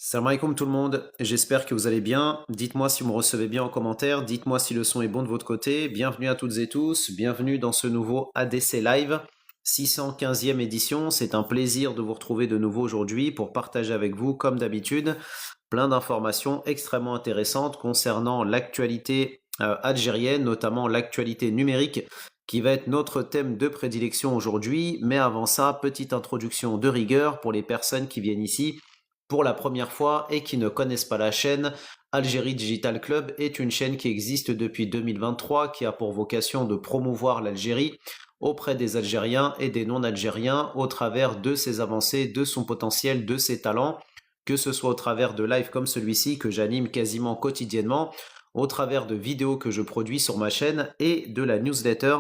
Salam alaikum tout le monde, j'espère que vous allez bien. Dites-moi si vous me recevez bien en commentaire, dites-moi si le son est bon de votre côté. Bienvenue à toutes et tous, bienvenue dans ce nouveau ADC Live, 615e édition. C'est un plaisir de vous retrouver de nouveau aujourd'hui pour partager avec vous, comme d'habitude, plein d'informations extrêmement intéressantes concernant l'actualité algérienne, notamment l'actualité numérique qui va être notre thème de prédilection aujourd'hui. Mais avant ça, petite introduction de rigueur pour les personnes qui viennent ici pour la première fois et qui ne connaissent pas la chaîne. Algérie Digital Club est une chaîne qui existe depuis 2023, qui a pour vocation de promouvoir l'Algérie auprès des Algériens et des non-Algériens au travers de ses avancées, de son potentiel, de ses talents, que ce soit au travers de lives comme celui-ci que j'anime quasiment quotidiennement, au travers de vidéos que je produis sur ma chaîne et de la newsletter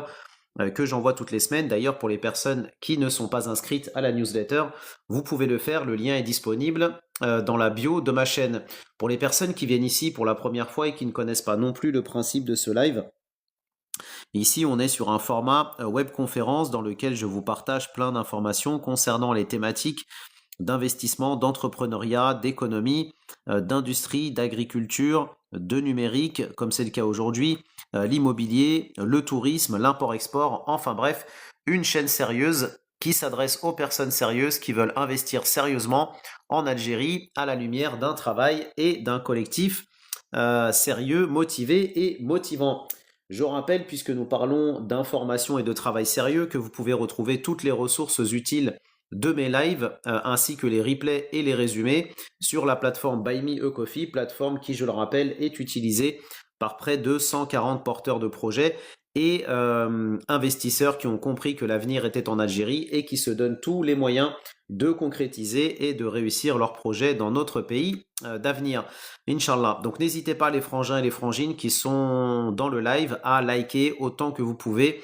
que j'envoie toutes les semaines. D'ailleurs, pour les personnes qui ne sont pas inscrites à la newsletter, vous pouvez le faire. Le lien est disponible dans la bio de ma chaîne. Pour les personnes qui viennent ici pour la première fois et qui ne connaissent pas non plus le principe de ce live, ici on est sur un format web conférence dans lequel je vous partage plein d'informations concernant les thématiques d'investissement, d'entrepreneuriat, d'économie, d'industrie, d'agriculture, de numérique, comme c'est le cas aujourd'hui, l'immobilier, le tourisme, l'import-export, enfin bref, une chaîne sérieuse qui s'adresse aux personnes sérieuses qui veulent investir sérieusement en Algérie à la lumière d'un travail et d'un collectif sérieux, motivé et motivant. Je rappelle, puisque nous parlons d'information et de travail sérieux, que vous pouvez retrouver toutes les ressources utiles de mes lives, ainsi que les replays et les résumés sur la plateforme Buy Me a Coffee, plateforme qui, je le rappelle, est utilisée par près de 140 porteurs de projets et investisseurs qui ont compris que l'avenir était en Algérie et qui se donnent tous les moyens de concrétiser et de réussir leurs projets dans notre pays d'avenir. Inch'Allah. Donc n'hésitez pas les frangins et les frangines qui sont dans le live à liker autant que vous pouvez,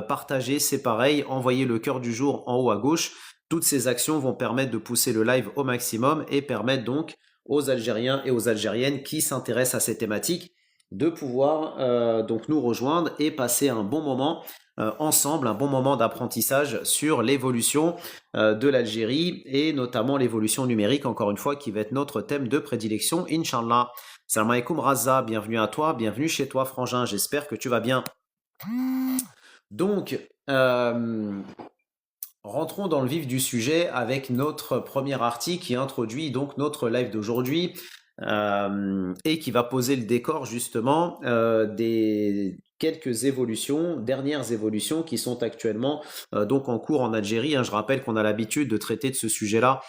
partager, c'est pareil, envoyer le cœur du jour en haut à gauche. Toutes ces actions vont permettre de pousser le live au maximum et permettre donc aux Algériens et aux Algériennes qui s'intéressent à ces thématiques de pouvoir donc nous rejoindre et passer un bon moment ensemble, un bon moment d'apprentissage sur l'évolution de l'Algérie et notamment l'évolution numérique, encore une fois, qui va être notre thème de prédilection, Inch'Allah. Salam alaikum Raza, bienvenue à toi, bienvenue chez toi Frangin, j'espère que tu vas bien. Donc, rentrons dans le vif du sujet avec notre premier article qui introduit donc notre live d'aujourd'hui et qui va poser le décor justement des quelques évolutions, dernières évolutions qui sont actuellement donc en cours en Algérie. Je rappelle qu'on a l'habitude de traiter de ce sujet-là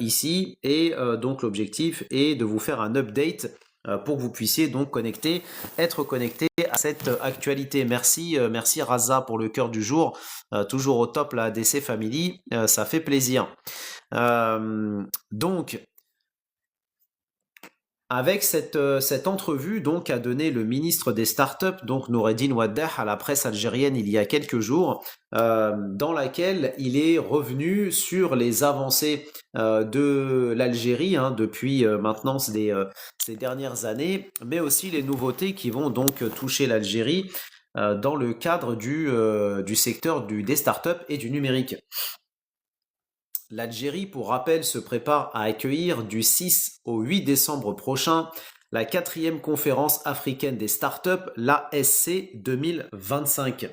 ici et donc l'objectif est de vous faire un update pour que vous puissiez donc être connecté à cette actualité. Merci, merci Raza pour le cœur du jour, toujours au top la DC Family, ça fait plaisir. Donc, avec cette entrevue donc qu'a donné le ministre des startups, donc Noureddin Waddah, à la presse algérienne il y a quelques jours, dans laquelle il est revenu sur les avancées de l'Algérie depuis maintenant ces dernières années, mais aussi les nouveautés qui vont donc toucher l'Algérie dans le cadre du secteur des startups et du numérique. L'Algérie, pour rappel, se prépare à accueillir du 6 au 8 décembre prochain la 4e conférence africaine des startups, l'ASC 2025.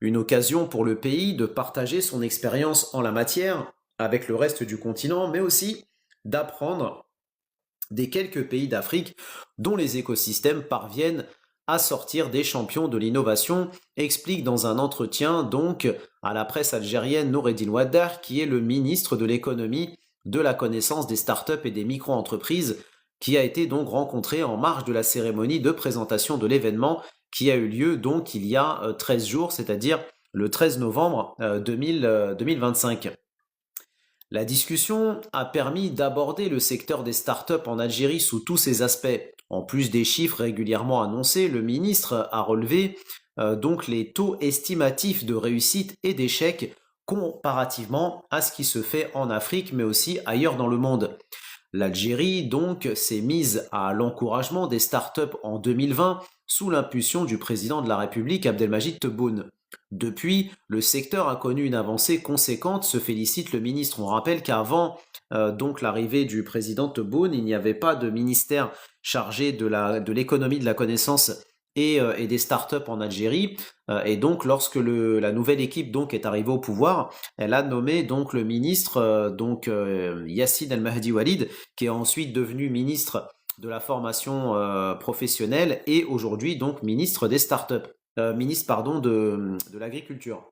Une occasion pour le pays de partager son expérience en la matière avec le reste du continent, mais aussi d'apprendre des quelques pays d'Afrique dont les écosystèmes parviennent à sortir des champions de l'innovation, explique dans un entretien donc à la presse algérienne Noureddin Waddah, qui est le ministre de l'économie, de la connaissance des startups et des micro-entreprises, qui a été donc rencontré en marge de la cérémonie de présentation de l'événement qui a eu lieu donc il y a 13 jours, c'est-à-dire le 13 novembre 2025. La discussion a permis d'aborder le secteur des startups en Algérie sous tous ses aspects. En plus des chiffres régulièrement annoncés, le ministre a relevé donc les taux estimatifs de réussite et d'échec comparativement à ce qui se fait en Afrique, mais aussi ailleurs dans le monde. L'Algérie, donc, s'est mise à l'encouragement des startups en 2020 sous l'impulsion du président de la République, Abdelmajid Tebboune. Depuis, le secteur a connu une avancée conséquente, se félicite le ministre. On rappelle qu'avant donc l'arrivée du président Tebboune, il n'y avait pas de ministère chargé de l'économie de la connaissance et des startups en Algérie. Et donc, lorsque la nouvelle équipe donc est arrivée au pouvoir, elle a nommé donc le ministre Yassine El-Mahdi Walid, qui est ensuite devenu ministre de la formation professionnelle et aujourd'hui donc ministre des startups, ministre pardon de l'agriculture.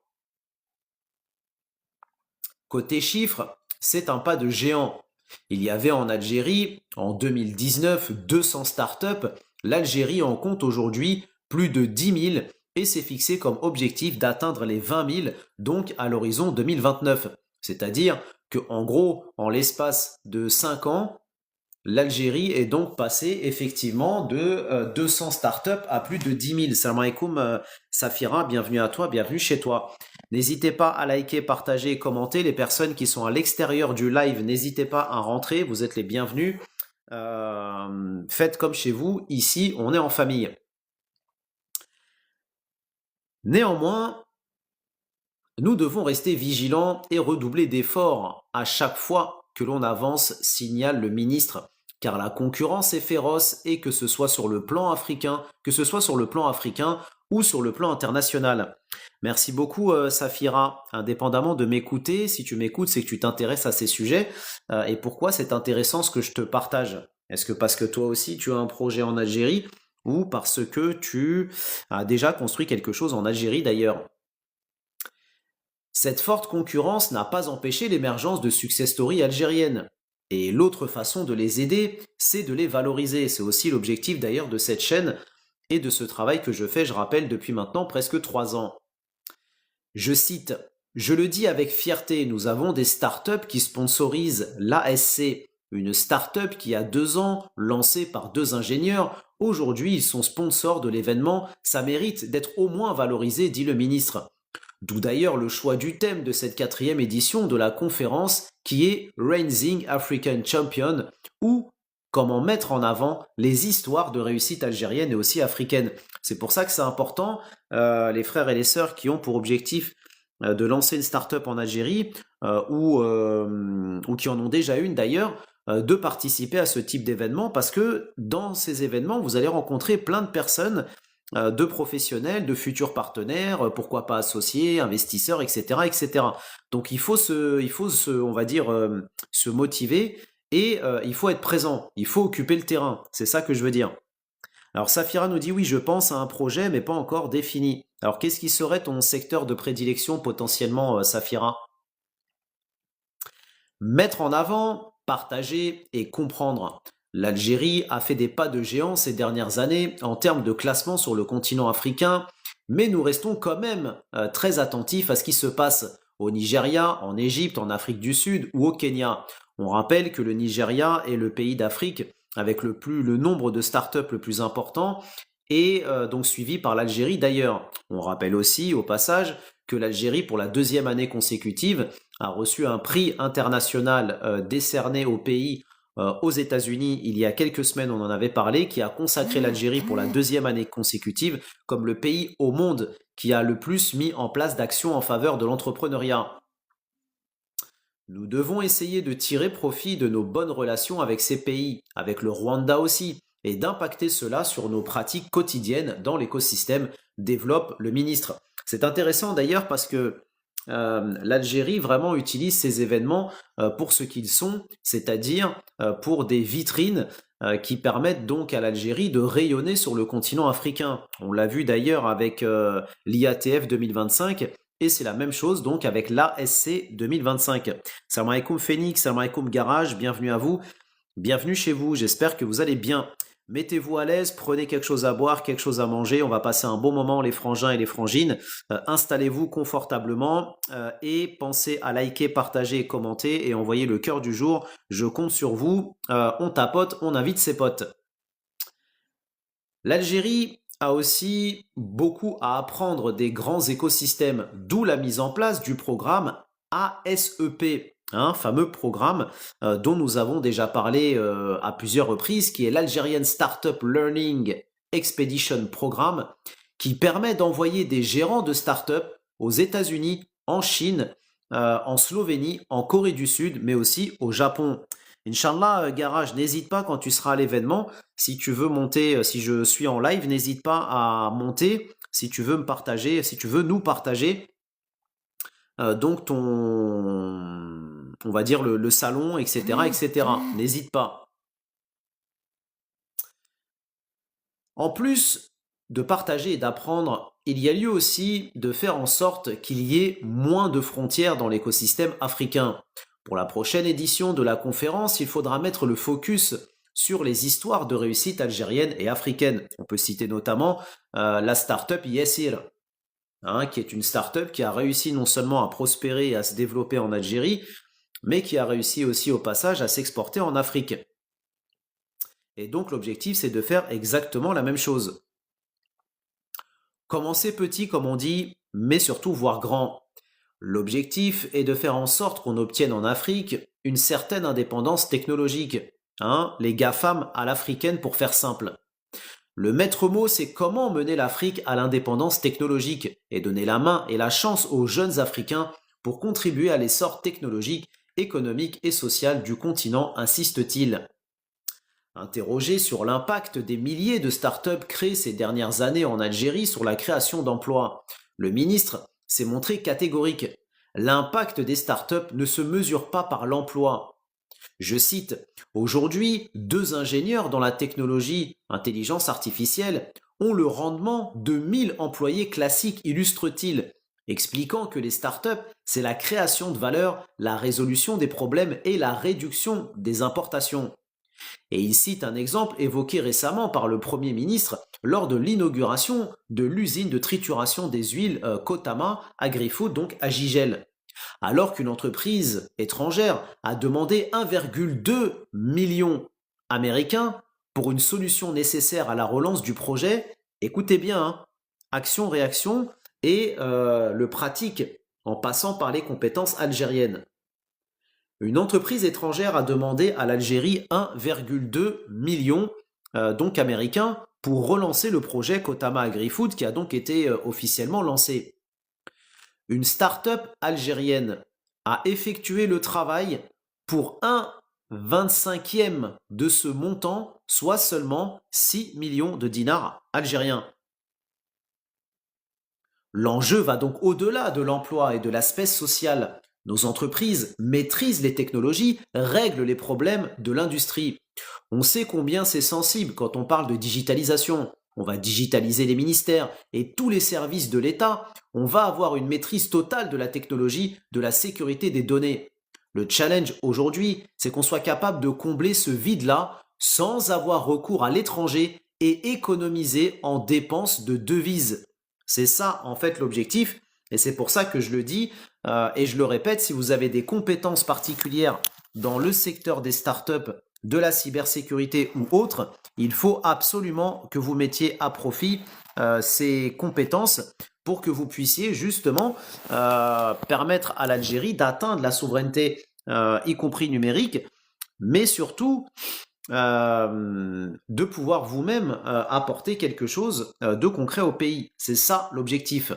Côté chiffres, c'est un pas de géant. Il y avait en Algérie, en 2019, 200 startups. L'Algérie en compte aujourd'hui plus de 10 000 et s'est fixé comme objectif d'atteindre les 20 000, donc à l'horizon 2029. C'est-à-dire qu'en gros, en l'espace de 5 ans, l'Algérie est donc passée effectivement de 200 startups à plus de 10 000. Salam alaikum Safira, bienvenue à toi, bienvenue chez toi. N'hésitez pas à liker, partager et commenter. Les personnes qui sont à l'extérieur du live, n'hésitez pas à rentrer, vous êtes les bienvenus. Faites comme chez vous, ici on est en famille. Néanmoins, nous devons rester vigilants et redoubler d'efforts à chaque fois que l'on avance, signale le ministre, car la concurrence est féroce et que ce soit sur le plan africain, ou sur le plan international. Merci beaucoup Safira, indépendamment de m'écouter, si tu m'écoutes, c'est que tu t'intéresses à ces sujets. Et pourquoi c'est intéressant ce que je te partage? Est-ce que parce que toi aussi tu as un projet en Algérie ou parce que tu as déjà construit quelque chose en Algérie d'ailleurs? Cette forte concurrence n'a pas empêché l'émergence de success stories algériennes. Et l'autre façon de les aider, c'est de les valoriser. C'est aussi l'objectif d'ailleurs de cette chaîne et de ce travail que je fais, je rappelle, depuis maintenant presque 3 ans. Je cite, « Je le dis avec fierté, nous avons des startups qui sponsorisent l'ASC, une startup qui a 2 ans, lancée par 2 ingénieurs. Aujourd'hui, ils sont sponsors de l'événement, ça mérite d'être au moins valorisé, dit le ministre. » D'où d'ailleurs le choix du thème de cette 4e édition de la conférence qui est Rising African Champion ou comment mettre en avant les histoires de réussite algérienne et aussi africaine. C'est pour ça que c'est important, les frères et les sœurs qui ont pour objectif de lancer une start-up en Algérie ou qui en ont déjà une d'ailleurs, de participer à ce type d'événement parce que dans ces événements, vous allez rencontrer plein de personnes de professionnels, de futurs partenaires, pourquoi pas associés, investisseurs, etc., etc. Donc il faut on va dire, se motiver et il faut être présent, il faut occuper le terrain. C'est ça que je veux dire. Alors Safira nous dit oui, je pense à un projet, mais pas encore défini. Alors qu'est-ce qui serait ton secteur de prédilection potentiellement, Safira? Mettre en avant, partager et comprendre. L'Algérie a fait des pas de géant ces dernières années en termes de classement sur le continent africain, mais nous restons quand même très attentifs à ce qui se passe au Nigeria, en Égypte, en Afrique du Sud ou au Kenya. On rappelle que le Nigeria est le pays d'Afrique avec le nombre de startups le plus important et donc suivi par l'Algérie d'ailleurs. On rappelle aussi au passage que l'Algérie, pour la 2e année consécutive, a reçu un prix international décerné au pays aux États-Unis il y a quelques semaines, on en avait parlé, qui a consacré l'Algérie pour la 2e année consécutive comme le pays au monde qui a le plus mis en place d'actions en faveur de l'entrepreneuriat. Nous devons essayer de tirer profit de nos bonnes relations avec ces pays, avec le Rwanda aussi, et d'impacter cela sur nos pratiques quotidiennes dans l'écosystème, développe le ministre. C'est intéressant d'ailleurs parce que l'Algérie vraiment utilise ces événements pour ce qu'ils sont, c'est-à-dire pour des vitrines qui permettent donc à l'Algérie de rayonner sur le continent africain. On l'a vu d'ailleurs avec l'IATF 2025 et c'est la même chose donc avec l'ASC 2025. Salam alaikum Phoenix, salam alaikum Garage, bienvenue à vous, bienvenue chez vous, j'espère que vous allez bien. Mettez-vous à l'aise, prenez quelque chose à boire, quelque chose à manger, on va passer un bon moment les frangins et les frangines. Installez-vous confortablement et pensez à liker, partager et commenter et envoyer le cœur du jour. Je compte sur vous, on tapote, on invite ses potes. L'Algérie a aussi beaucoup à apprendre des grands écosystèmes, d'où la mise en place du programme ASEP. Un fameux programme dont nous avons déjà parlé à plusieurs reprises, qui est l'Algerian Startup Learning Expedition Programme, qui permet d'envoyer des gérants de startups aux États-Unis, en Chine, en Slovénie, en Corée du Sud, mais aussi au Japon. Inch'Allah, Garage, n'hésite pas quand tu seras à l'événement, si tu veux monter, si je suis en live, n'hésite pas à monter, si tu veux me partager, si tu veux nous partager donc on va dire le salon, etc., etc. N'hésite pas. En plus de partager et d'apprendre, il y a lieu aussi de faire en sorte qu'il y ait moins de frontières dans l'écosystème africain. Pour la prochaine édition de la conférence, il faudra mettre le focus sur les histoires de réussite algérienne et africaine. On peut citer notamment la start-up Yessir, qui est une start-up qui a réussi non seulement à prospérer et à se développer en Algérie, mais qui a réussi aussi au passage à s'exporter en Afrique. Et donc l'objectif, c'est de faire exactement la même chose. Commencer petit, comme on dit, mais surtout voir grand. L'objectif est de faire en sorte qu'on obtienne en Afrique une certaine indépendance technologique. Les GAFAM à l'africaine pour faire simple. Le maître mot, c'est comment mener l'Afrique à l'indépendance technologique et donner la main et la chance aux jeunes Africains pour contribuer à l'essor technologique, économique et social du continent, insiste-t-il. Interrogé sur l'impact des milliers de start-up créées ces dernières années en Algérie sur la création d'emplois, le ministre s'est montré catégorique. L'impact des start-up ne se mesure pas par l'emploi. Je cite, « Aujourd'hui, 2 ingénieurs dans la technologie intelligence artificielle ont le rendement de 1000 employés classiques, illustre-t-il, expliquant que les startups, c'est la création de valeur, la résolution des problèmes et la réduction des importations. » Et il cite un exemple évoqué récemment par le Premier ministre lors de l'inauguration de l'usine de trituration des huiles Kotama Agri-Food, donc à Gigel. Alors qu'une entreprise étrangère a demandé 1,2 million américains pour une solution nécessaire à la relance du projet, écoutez bien, action-réaction et le pratique en passant par les compétences algériennes. Une entreprise étrangère a demandé à l'Algérie 1,2 million donc américains pour relancer le projet Kotama Agri-Food qui a donc été officiellement lancé. Une start-up algérienne a effectué le travail pour 1/25e de ce montant, soit seulement 6 millions de dinars algériens. L'enjeu va donc au-delà de l'emploi et de l'aspect social. Nos entreprises maîtrisent les technologies, règlent les problèmes de l'industrie. On sait combien c'est sensible quand on parle de digitalisation. On va digitaliser les ministères et tous les services de l'État. On va avoir une maîtrise totale de la technologie, de la sécurité des données. Le challenge aujourd'hui, c'est qu'on soit capable de combler ce vide-là sans avoir recours à l'étranger et économiser en dépenses de devises. C'est ça en fait l'objectif et c'est pour ça que je le dis et je le répète, si vous avez des compétences particulières dans le secteur des startups, de la cybersécurité ou autre, il faut absolument que vous mettiez à profit ces compétences pour que vous puissiez justement permettre à l'Algérie d'atteindre la souveraineté, y compris numérique, mais surtout de pouvoir vous-même apporter quelque chose de concret au pays. C'est ça l'objectif.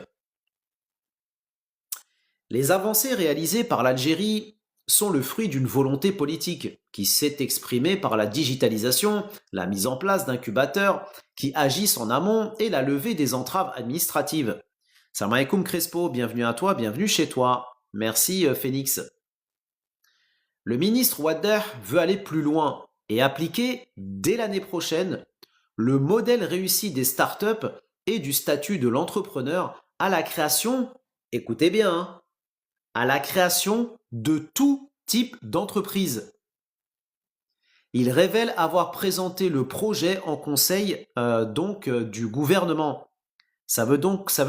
Les avancées réalisées par l'Algérie sont le fruit d'une volonté politique qui s'est exprimée par la digitalisation, la mise en place d'incubateurs qui agissent en amont et la levée des entraves administratives. Salam alaikum Crespo, bienvenue à toi, bienvenue chez toi. Merci Phoenix. Le ministre Ouaddar veut aller plus loin et appliquer dès l'année prochaine le modèle réussi des startups et du statut de l'entrepreneur à la création, écoutez bien, à la création de tout type d'entreprise. Il révèle avoir présenté le projet en conseil du gouvernement. Ça veut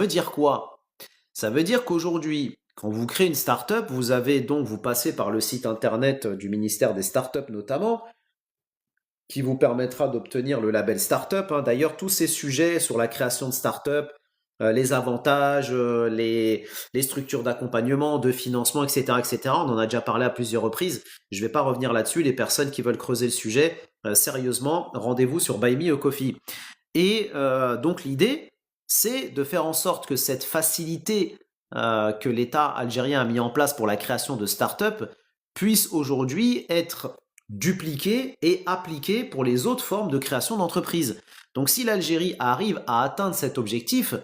dire quoi? Ça veut dire qu'aujourd'hui, quand vous créez une start-up, vous passez par le site internet du ministère des startups notamment, qui vous permettra d'obtenir le label start-up. D'ailleurs, tous ces sujets sur la création de start-up, les avantages, les structures d'accompagnement, de financement, etc., etc. On en a déjà parlé à plusieurs reprises. Je ne vais pas revenir là-dessus. Les personnes qui veulent creuser le sujet, sérieusement, rendez-vous sur Buy Me a Coffee. Et donc l'idée, c'est de faire en sorte que cette facilité que l'État algérien a mis en place pour la création de start-up puisse aujourd'hui être dupliqué et appliqué pour les autres formes de création d'entreprises. Donc si l'Algérie arrive à atteindre cet objectif,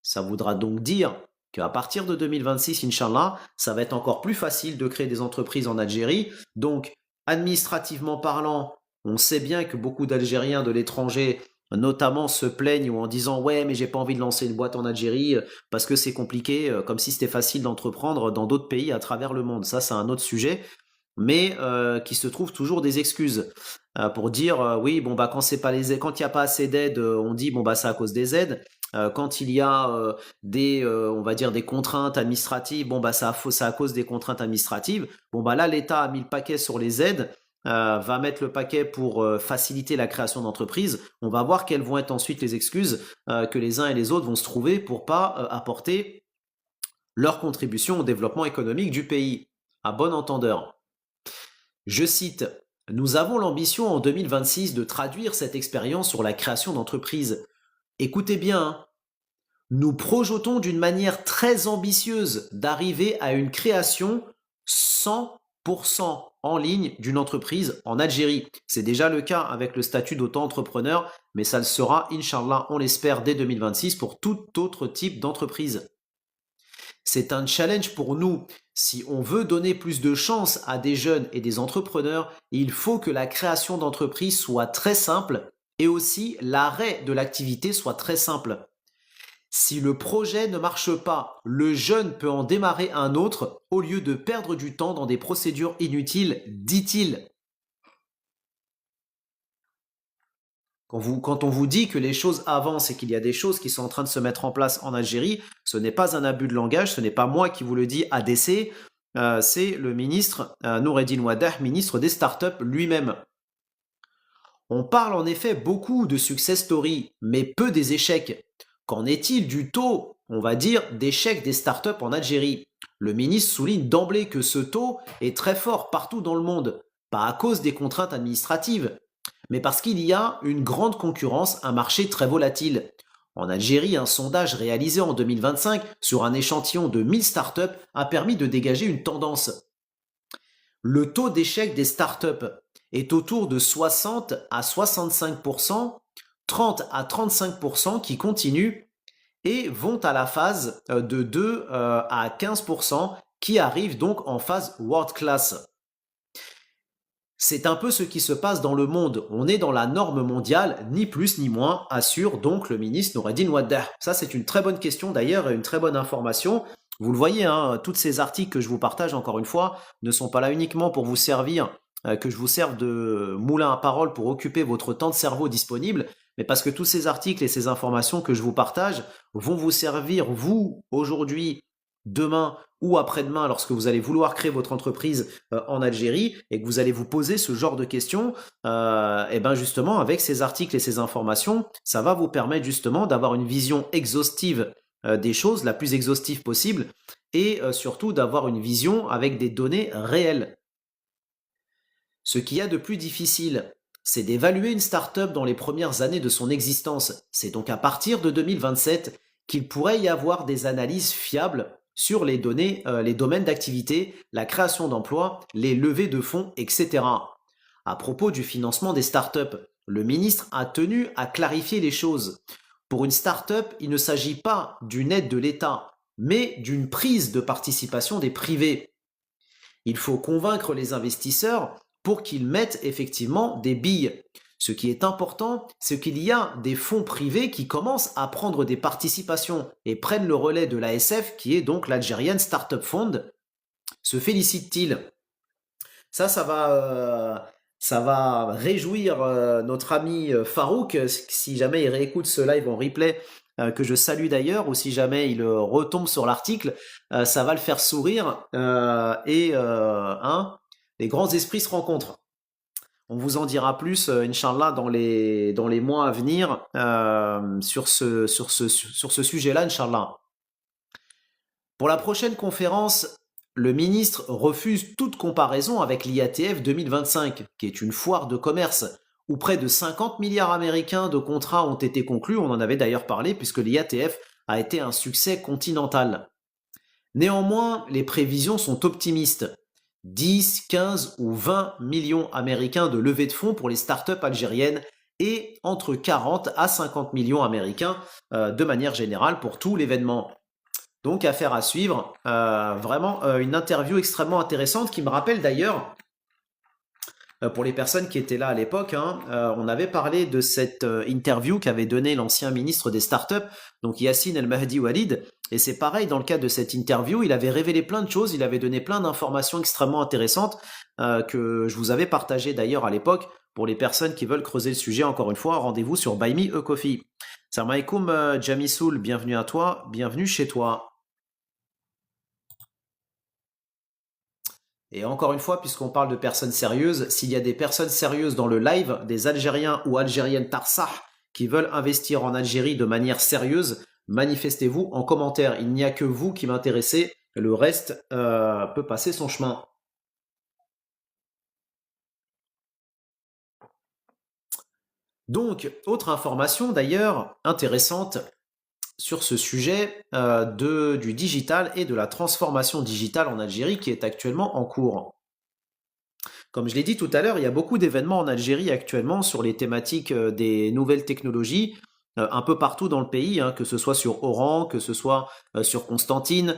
ça voudra donc dire qu'à partir de 2026, Inch'Allah, ça va être encore plus facile de créer des entreprises en Algérie. Donc, administrativement parlant, on sait bien que beaucoup d'Algériens de l'étranger, notamment, se plaignent ou en disant ouais, mais j'ai pas envie de lancer une boîte en Algérie parce que c'est compliqué, comme si c'était facile d'entreprendre dans d'autres pays à travers le monde. Ça, c'est un autre sujet, mais qui se trouve toujours des excuses pour dire oui, bon bah quand c'est pas les aides, quand il n'y a pas assez d'aides, on dit bon bah c'est à cause des aides. Quand il y a des, on va dire des contraintes administratives, bon bah c'est à cause des contraintes administratives. Bon bah là l'État a mis le paquet sur les aides, va mettre le paquet pour faciliter la création d'entreprises. On va voir quelles vont être ensuite les excuses que les uns et les autres vont se trouver pour pas apporter leur contribution au développement économique du pays. À bon entendeur. Je cite, nous avons l'ambition en 2026 de traduire cette expérience sur la création d'entreprises. Écoutez bien, hein, nous projetons d'une manière très ambitieuse d'arriver à une création 100% en ligne d'une entreprise en Algérie. C'est déjà le cas avec le statut d'auto-entrepreneur, mais ça le sera, Inch'Allah, on l'espère, dès 2026 pour tout autre type d'entreprise. C'est un challenge pour nous. Si on veut donner plus de chance à des jeunes et des entrepreneurs, il faut que la création d'entreprise soit très simple et aussi l'arrêt de l'activité soit très simple. Si le projet ne marche pas, le jeune peut en démarrer un autre au lieu de perdre du temps dans des procédures inutiles, dit-il. Quand on vous dit que les choses avancent et qu'il y a des choses qui sont en train de se mettre en place en Algérie, ce n'est pas un abus de langage, ce n'est pas moi qui vous le dis ADC, c'est le ministre Noureddin Wadah, ministre des startups lui-même. On parle en effet beaucoup de success story, mais peu des échecs. Qu'en est-il du taux, on va dire, d'échec des startups en Algérie? Le ministre souligne d'emblée que ce taux est très fort partout dans le monde, pas à cause des contraintes administratives, mais parce qu'il y a une grande concurrence, un marché très volatile. En Algérie, un sondage réalisé en 2025 sur un échantillon de 1000 startups a permis de dégager une tendance. Le taux d'échec des startups est autour de 60 à 65%, 30 à 35% qui continuent et vont à la phase de 2 à 15% qui arrivent donc en phase world class. C'est un peu ce qui se passe dans le monde. On est dans la norme mondiale, ni plus ni moins, assure donc le ministre Noureddin Wadah. Ça, c'est une très bonne question d'ailleurs et une très bonne information. Vous le voyez, hein, tous ces articles que je vous partage, encore une fois, ne sont pas là uniquement pour vous servir, que je vous serve de moulin à parole pour occuper votre temps de cerveau disponible, mais parce que tous ces articles et ces informations que je vous partage vont vous servir, vous, aujourd'hui, demain ou après-demain, lorsque vous allez vouloir créer votre entreprise en Algérie et que vous allez vous poser ce genre de questions, et ben justement, avec ces articles et ces informations, ça va vous permettre justement d'avoir une vision exhaustive des choses, la plus exhaustive possible, et surtout d'avoir une vision avec des données réelles. Ce qu'il y a de plus difficile, c'est d'évaluer une start-up dans les premières années de son existence. C'est donc à partir de 2027 qu'il pourrait y avoir des analyses fiables sur les données, les domaines d'activité, la création d'emplois, les levées de fonds, etc. À propos du financement des startups, le ministre a tenu à clarifier les choses. Pour une start-up, il ne s'agit pas d'une aide de l'État, mais d'une prise de participation des privés. Il faut convaincre les investisseurs pour qu'ils mettent effectivement des billes. Ce qui est important, c'est qu'il y a des fonds privés qui commencent à prendre des participations et prennent le relais de l'ASF, qui est donc l'Algerian Startup Fund. Se félicite-t-il? Ça va réjouir notre ami Farouk, si jamais il réécoute ce live en replay, que je salue d'ailleurs, ou si jamais il retombe sur l'article, ça va le faire sourire, hein, les grands esprits se rencontrent. On vous en dira plus, Inch'Allah, dans les mois à venir sur ce sujet-là, Inch'Allah. Pour la prochaine conférence, le ministre refuse toute comparaison avec l'IATF 2025, qui est une foire de commerce où près de 50 milliards américains de contrats ont été conclus. On en avait d'ailleurs parlé puisque l'IATF a été un succès continental. Néanmoins, les prévisions sont optimistes. 10, 15 ou 20 millions américains de levée de fonds pour les startups algériennes et entre 40 à 50 millions américains de manière générale pour tout l'événement. Donc affaire à suivre, vraiment une interview extrêmement intéressante qui me rappelle d'ailleurs, pour les personnes qui étaient là à l'époque, hein, on avait parlé de cette interview qu'avait donnée l'ancien ministre des startups, donc Yassine El Mahdi Walid, et c'est pareil dans le cadre de cette interview, il avait révélé plein de choses, il avait donné plein d'informations extrêmement intéressantes que je vous avais partagées d'ailleurs à l'époque. Pour les personnes qui veulent creuser le sujet, encore une fois, rendez-vous sur Buy Me a Coffee. Salam alaikum Jamisoul, bienvenue à toi, bienvenue chez toi. Et encore une fois, puisqu'on parle de personnes sérieuses, s'il y a des personnes sérieuses dans le live, des Algériens ou Algériennes Tarsah qui veulent investir en Algérie de manière sérieuse, manifestez-vous en commentaire. Il n'y a que vous qui m'intéressez, le reste peut passer son chemin. Donc, autre information d'ailleurs intéressante sur ce sujet du digital et de la transformation digitale en Algérie qui est actuellement en cours. Comme je l'ai dit tout à l'heure, il y a beaucoup d'événements en Algérie actuellement sur les thématiques des nouvelles technologies, un peu partout dans le pays, hein, que ce soit sur Oran, que ce soit sur Constantine,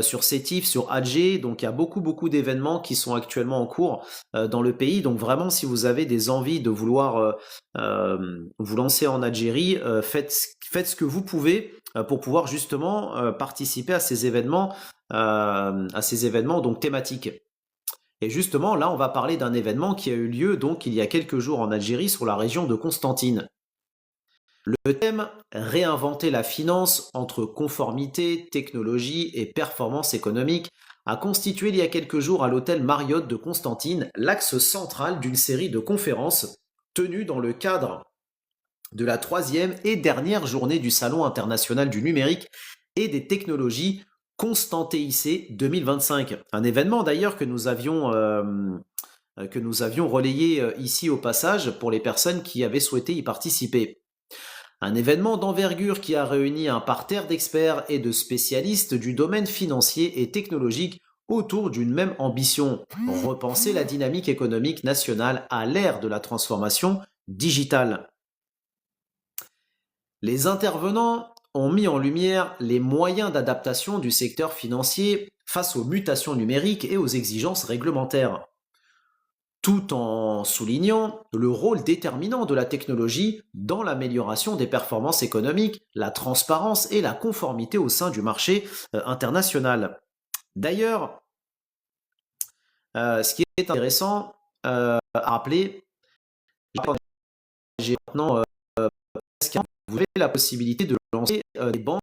sur Sétif, sur Alger. Donc il y a beaucoup d'événements qui sont actuellement en cours dans le pays. Donc vraiment, si vous avez des envies de vouloir vous lancer en Algérie, faites ce que vous pouvez pour pouvoir justement participer à ces événements donc thématiques. Et justement, là, on va parler d'un événement qui a eu lieu donc il y a quelques jours en Algérie sur la région de Constantine. Le thème, réinventer la finance entre conformité, technologie et performance économique, a constitué il y a quelques jours à l'hôtel Marriott de Constantine l'axe central d'une série de conférences tenues dans le cadre de la 3e et dernière journée du Salon international du numérique et des technologies Constantéic 2025. Un événement d'ailleurs que nous avions relayé ici au passage pour les personnes qui avaient souhaité y participer. Un événement d'envergure qui a réuni un parterre d'experts et de spécialistes du domaine financier et technologique autour d'une même ambition, repenser la dynamique économique nationale à l'ère de la transformation digitale. Les intervenants ont mis en lumière les moyens d'adaptation du secteur financier face aux mutations numériques et aux exigences réglementaires, tout en soulignant le rôle déterminant de la technologie dans l'amélioration des performances économiques, la transparence et la conformité au sein du marché international. D'ailleurs, ce qui est intéressant à rappeler, j'ai maintenant vous avez la possibilité de lancer des banques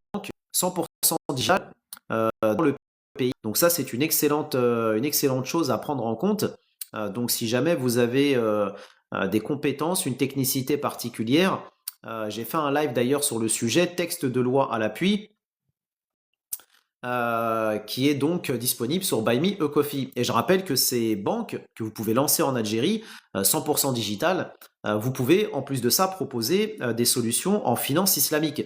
100% digitales dans le pays. Donc ça, c'est une excellente chose à prendre en compte. Donc si jamais vous avez des compétences, une technicité particulière, j'ai fait un live d'ailleurs sur le sujet, texte de loi à l'appui, qui est donc disponible sur Buy Me a Coffee. Et je rappelle que ces banques que vous pouvez lancer en Algérie, 100% digitales, vous pouvez en plus de ça proposer des solutions en finance islamique.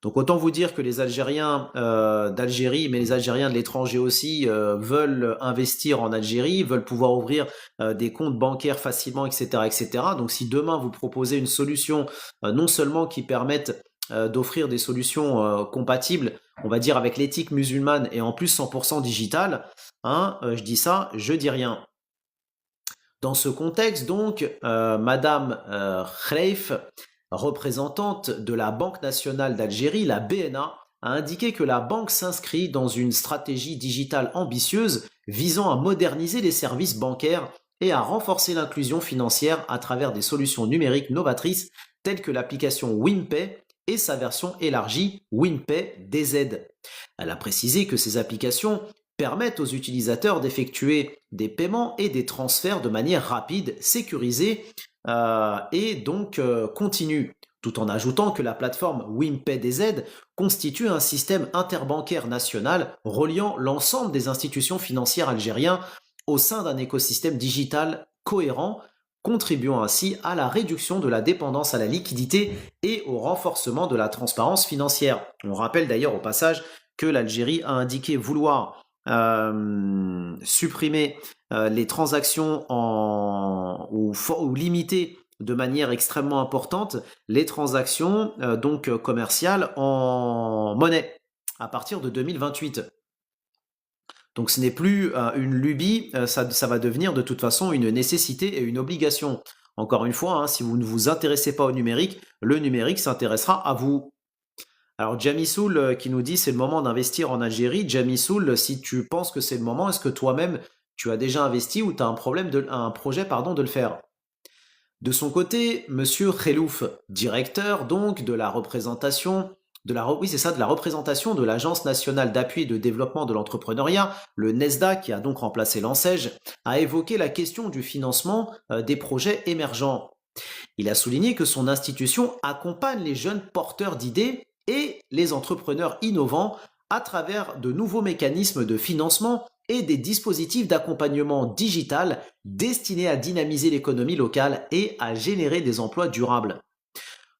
Donc autant vous dire que les Algériens d'Algérie, mais les Algériens de l'étranger aussi, veulent investir en Algérie, veulent pouvoir ouvrir des comptes bancaires facilement, etc., etc. Donc si demain vous proposez une solution non seulement qui permette d'offrir des solutions compatibles, on va dire avec l'éthique musulmane et en plus 100% digitale, hein, je dis ça, je dis rien. Dans ce contexte donc, Madame Khreif, représentante de la Banque nationale d'Algérie, la BNA, a indiqué que la banque s'inscrit dans une stratégie digitale ambitieuse visant à moderniser les services bancaires et à renforcer l'inclusion financière à travers des solutions numériques novatrices telles que l'application WinPay et sa version élargie WinPay DZ. Elle a précisé que ces applications permettent aux utilisateurs d'effectuer des paiements et des transferts de manière rapide, sécurisée et donc continue, tout en ajoutant que la plateforme WinPay DZ constitue un système interbancaire national reliant l'ensemble des institutions financières algériennes au sein d'un écosystème digital cohérent, contribuant ainsi à la réduction de la dépendance à la liquidité et au renforcement de la transparence financière. On rappelle d'ailleurs au passage que l'Algérie a indiqué vouloir supprimer les transactions ou limiter de manière extrêmement importante les transactions donc commerciales en monnaie à partir de 2028. Donc ce n'est plus une lubie, ça va devenir de toute façon une nécessité et une obligation. Encore une fois, si vous ne vous intéressez pas au numérique, le numérique s'intéressera à vous. Alors Jamisoul qui nous dit c'est le moment d'investir en Algérie. Jamisoul, si tu penses que c'est le moment, est-ce que toi-même tu as déjà investi ou tu as un projet de le faire? De son côté, Monsieur Khelouf, directeur donc de la représentation de la représentation de l'Agence nationale d'appui et de développement de l'entrepreneuriat, le NESDA, qui a donc remplacé l'ANSEJ, a évoqué la question du financement des projets émergents. Il a souligné que son institution accompagne les jeunes porteurs d'idées et les entrepreneurs innovants à travers de nouveaux mécanismes de financement et des dispositifs d'accompagnement digital destinés à dynamiser l'économie locale et à générer des emplois durables.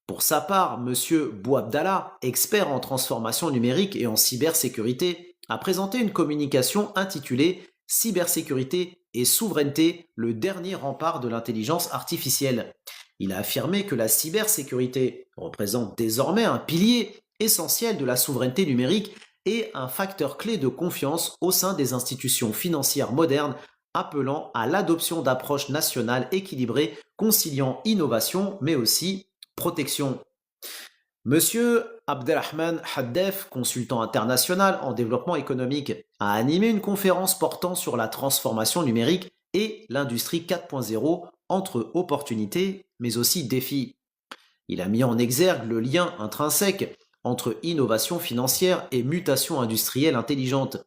Pour sa part, M. Bouabdallah, expert en transformation numérique et en cybersécurité, a présenté une communication intitulée Cybersécurité et souveraineté, le dernier rempart de l'intelligence artificielle. Il a affirmé que la cybersécurité représente désormais un pilier essentiel de la souveraineté numérique et un facteur clé de confiance au sein des institutions financières modernes, appelant à l'adoption d'approches nationales équilibrées conciliant innovation mais aussi protection. Monsieur Abdelrahman Haddef, consultant international en développement économique, a animé une conférence portant sur la transformation numérique et l'industrie 4.0 entre opportunités mais aussi défis. Il a mis en exergue le lien intrinsèque entre innovation financière et mutation industrielle intelligente,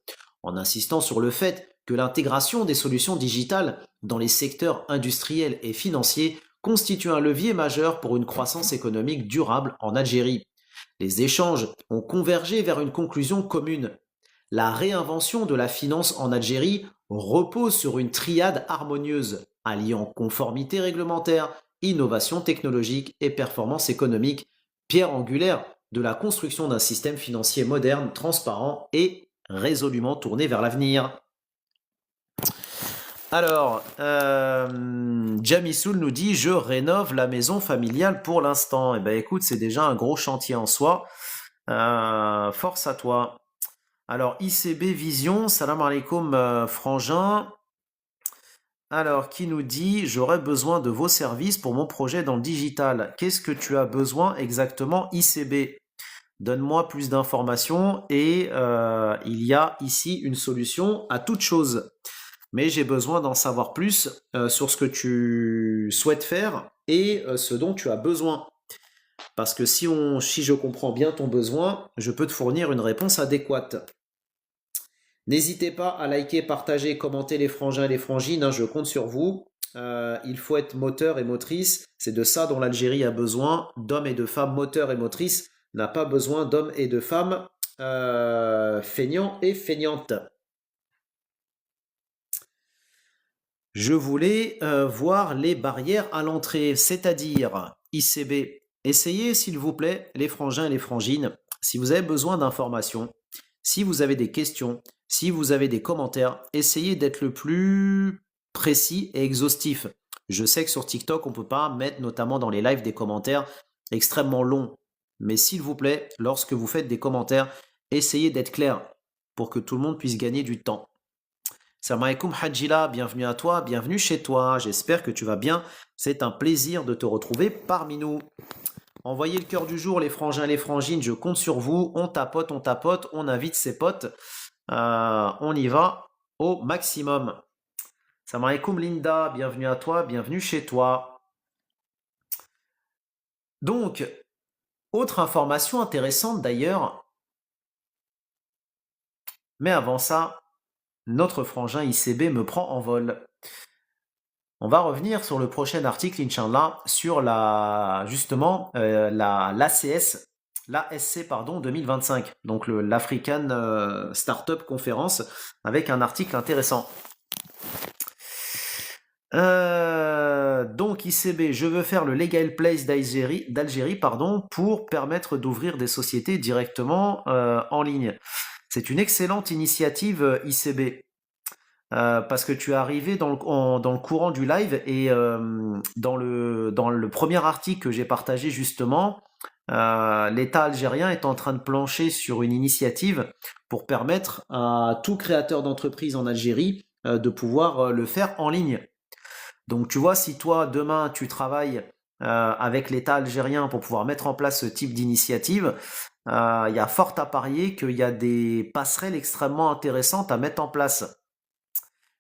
en insistant sur le fait que l'intégration des solutions digitales dans les secteurs industriels et financiers constitue un levier majeur pour une croissance économique durable en Algérie. Les échanges ont convergé vers une conclusion commune. La réinvention de la finance en Algérie repose sur une triade harmonieuse, alliant conformité réglementaire, innovation technologique et performance économique, pierre angulaire de la construction d'un système financier moderne, transparent et résolument tourné vers l'avenir. Alors, Jamisoul nous dit « Je rénove la maison familiale pour l'instant ». Eh bien écoute, c'est déjà un gros chantier en soi. Force à toi. Alors, ICB Vision, salam alaikum frangin. Alors, qui nous dit « J'aurais besoin de vos services pour mon projet dans le digital ». Qu'est-ce que tu as besoin exactement, ICB? Donne-moi plus d'informations et il y a ici une solution à toute chose. Mais j'ai besoin d'en savoir plus sur ce que tu souhaites faire et ce dont tu as besoin. Parce que si je comprends bien ton besoin, je peux te fournir une réponse adéquate. N'hésitez pas à liker, partager, commenter les frangins et les frangines, je compte sur vous. Il faut être moteur et motrice, c'est de ça dont l'Algérie a besoin, d'hommes et de femmes moteurs et motrices, n'a pas besoin d'hommes et de femmes feignants et feignantes. Je voulais voir les barrières à l'entrée, c'est-à-dire ICB. Essayez, s'il vous plaît, les frangins et les frangines, si vous avez besoin d'informations, si vous avez des questions, si vous avez des commentaires, essayez d'être le plus précis et exhaustif. Je sais que sur TikTok, on ne peut pas mettre, notamment dans les lives, des commentaires extrêmement longs. Mais s'il vous plaît, lorsque vous faites des commentaires, essayez d'être clair pour que tout le monde puisse gagner du temps. Salam alaikum Hadjila, bienvenue à toi, bienvenue chez toi, j'espère que tu vas bien, c'est un plaisir de te retrouver parmi nous. Envoyez le cœur du jour les frangins, les frangines, je compte sur vous, on tapote, on invite ses potes, on y va au maximum. Salam alaikum Linda, bienvenue à toi, bienvenue chez toi. Donc, autre information intéressante d'ailleurs, mais avant ça, notre frangin ICB me prend en vol. On va revenir sur le prochain article, Inch'Allah, sur l'ASC 2025, donc l'African Startup Conference, avec un article intéressant. Donc ICB, je veux faire le Legal Place d'Algérie pour permettre d'ouvrir des sociétés directement en ligne. C'est une excellente initiative ICB. Parce que tu es arrivé dans le courant du live et dans le premier article que j'ai partagé justement, l'État algérien est en train de plancher sur une initiative pour permettre à tout créateur d'entreprise en Algérie de pouvoir le faire en ligne. Donc tu vois, si toi demain tu travailles avec l'État algérien pour pouvoir mettre en place ce type d'initiative, il y a fort à parier qu'il y a des passerelles extrêmement intéressantes à mettre en place.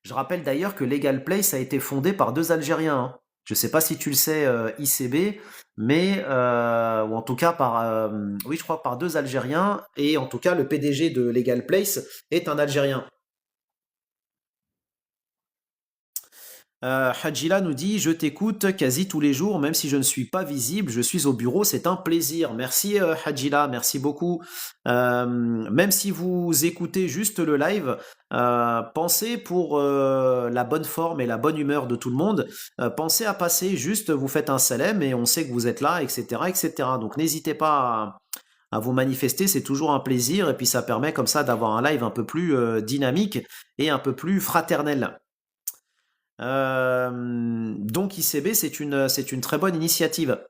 Je rappelle d'ailleurs que Legal Place a été fondé par deux Algériens, hein. Je ne sais pas si tu le sais, ICB, mais ou en tout cas oui, je crois par deux Algériens, et en tout cas le PDG de Legal Place est un Algérien. Hadjila nous dit: Je t'écoute quasi tous les jours, même si je ne suis pas visible, je suis au bureau, c'est un plaisir. Merci Hadjila, merci beaucoup. Même si vous écoutez juste le live, pensez pour la bonne forme et la bonne humeur de tout le monde, pensez à passer, juste vous faites un salam et on sait que vous êtes là, etc. etc. Donc n'hésitez pas à vous manifester, c'est toujours un plaisir et puis ça permet comme ça d'avoir un live un peu plus dynamique et un peu plus fraternel. Donc ICB, c'est une très bonne initiative.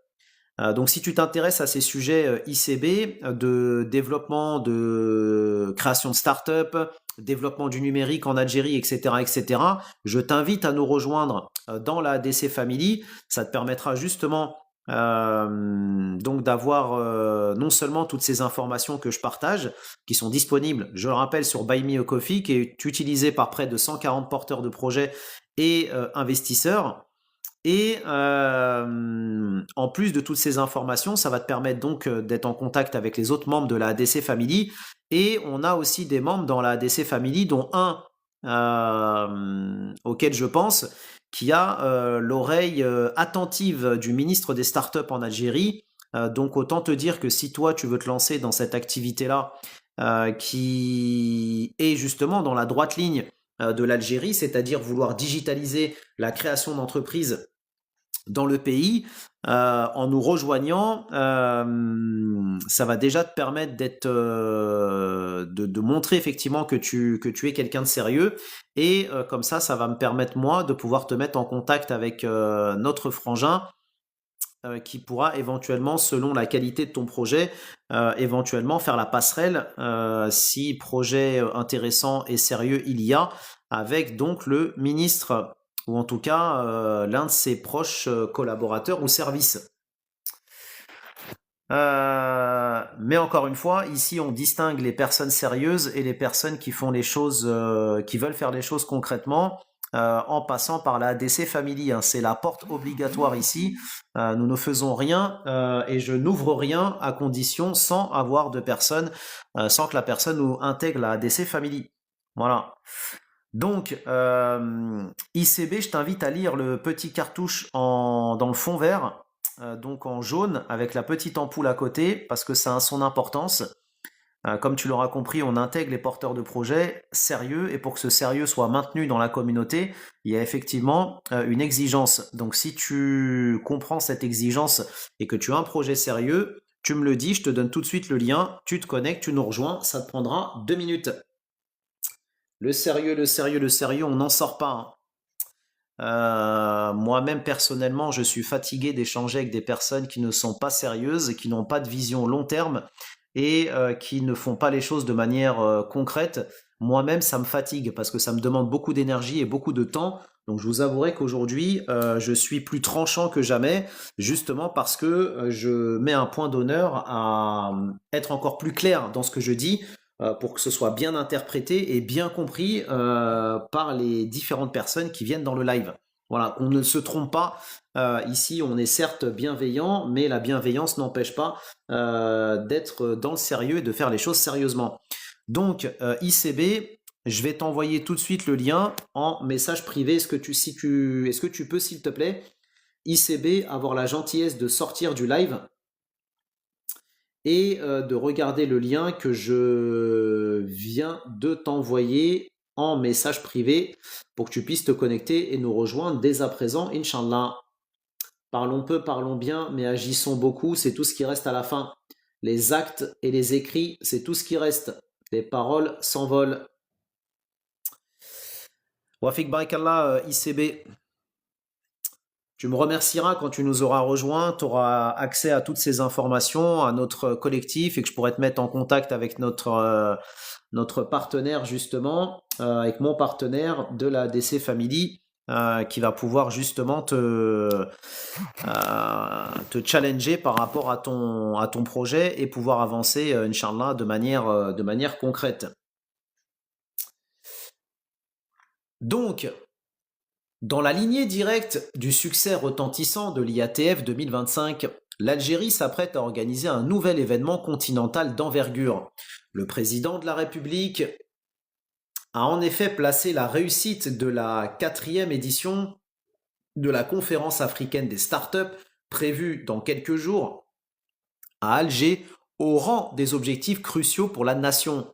Donc si tu t'intéresses à ces sujets ICB, de développement, de création de start-up, développement du numérique en Algérie, etc., etc., je t'invite à nous rejoindre dans la DC Family. Ça te permettra justement donc d'avoir non seulement toutes ces informations que je partage, qui sont disponibles, je le rappelle, sur Buy Me a Coffee, qui est utilisé par près de 140 porteurs de projets et investisseurs. Et en plus de toutes ces informations, ça va te permettre donc d'être en contact avec les autres membres de la ADC Family. Et on a aussi des membres dans la ADC Family, dont un auquel je pense, qui a l'oreille attentive du ministre des startups en Algérie. Donc autant te dire que si toi tu veux te lancer dans cette activité-là, qui est justement dans la droite ligne de l'Algérie, c'est-à-dire vouloir digitaliser la création d'entreprises dans le pays, en nous rejoignant, ça va déjà te permettre de montrer effectivement que tu es quelqu'un de sérieux, et comme ça va me permettre moi de pouvoir te mettre en contact avec notre frangin qui pourra éventuellement, selon la qualité de ton projet, éventuellement faire la passerelle, si projet intéressant et sérieux il y a, avec donc le ministre, ou en tout cas l'un de ses proches collaborateurs ou services. Mais encore une fois, ici on distingue les personnes sérieuses et les personnes qui font les choses, qui veulent faire les choses concrètement, en passant par la ADC Family, hein. C'est la porte obligatoire ici. Nous ne faisons rien et je n'ouvre rien à condition sans avoir de personne, sans que la personne nous intègre la ADC Family. Voilà. Donc, ICB, je t'invite à lire le petit cartouche dans le fond vert, donc en jaune, avec la petite ampoule à côté, parce que ça a son importance. Comme tu l'auras compris, on intègre les porteurs de projets sérieux, et pour que ce sérieux soit maintenu dans la communauté, il y a effectivement une exigence. Donc si tu comprends cette exigence et que tu as un projet sérieux, tu me le dis, je te donne tout de suite le lien, tu te connectes, tu nous rejoins, ça te prendra 2 minutes. Le sérieux, le sérieux, le sérieux, on n'en sort pas, hein. Moi-même, personnellement, je suis fatigué d'échanger avec des personnes qui ne sont pas sérieuses, qui n'ont pas de vision long terme et qui ne font pas les choses de manière concrète. Moi-même, ça me fatigue parce que ça me demande beaucoup d'énergie et beaucoup de temps. Donc, je vous avouerai qu'aujourd'hui, je suis plus tranchant que jamais, justement parce que je mets un point d'honneur à être encore plus clair dans ce que je dis, pour que ce soit bien interprété et bien compris par les différentes personnes qui viennent dans le live. Voilà, on ne se trompe pas. Ici, on est certes bienveillant, mais la bienveillance n'empêche pas d'être dans le sérieux et de faire les choses sérieusement. Donc, ICB, je vais t'envoyer tout de suite le lien en message privé. Est-ce que tu peux, s'il te plaît, ICB, avoir la gentillesse de sortir du live et de regarder le lien que je viens de t'envoyer en message privé pour que tu puisses te connecter et nous rejoindre dès à présent, Inch'Allah. Parlons peu, parlons bien, mais agissons beaucoup, c'est tout ce qui reste à la fin. Les actes et les écrits, c'est tout ce qui reste. les paroles s'envolent. Wafik Barakallah, ICB. Tu me remercieras quand tu nous auras rejoints, tu auras accès à toutes ces informations, à notre collectif et que je pourrai te mettre en contact avec notre partenaire justement, avec mon partenaire de la DC Family qui va pouvoir justement te challenger par rapport à ton projet et pouvoir avancer, Inch'Allah, de manière concrète. Donc, dans la lignée directe du succès retentissant de l'IATF 2025, l'Algérie s'apprête à organiser un nouvel événement continental d'envergure. Le président de la République a en effet placé la réussite de la 4e édition de la conférence africaine des startups, prévue dans quelques jours à Alger, au rang des objectifs cruciaux pour la nation.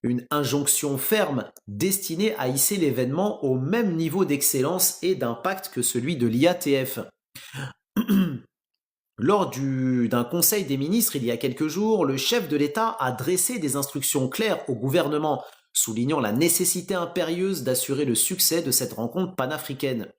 Une injonction ferme destinée à hisser l'événement au même niveau d'excellence et d'impact que celui de l'IATF. Lors d'un conseil des ministres il y a quelques jours, le chef de l'État a dressé des instructions claires au gouvernement, soulignant la nécessité impérieuse d'assurer le succès de cette rencontre panafricaine.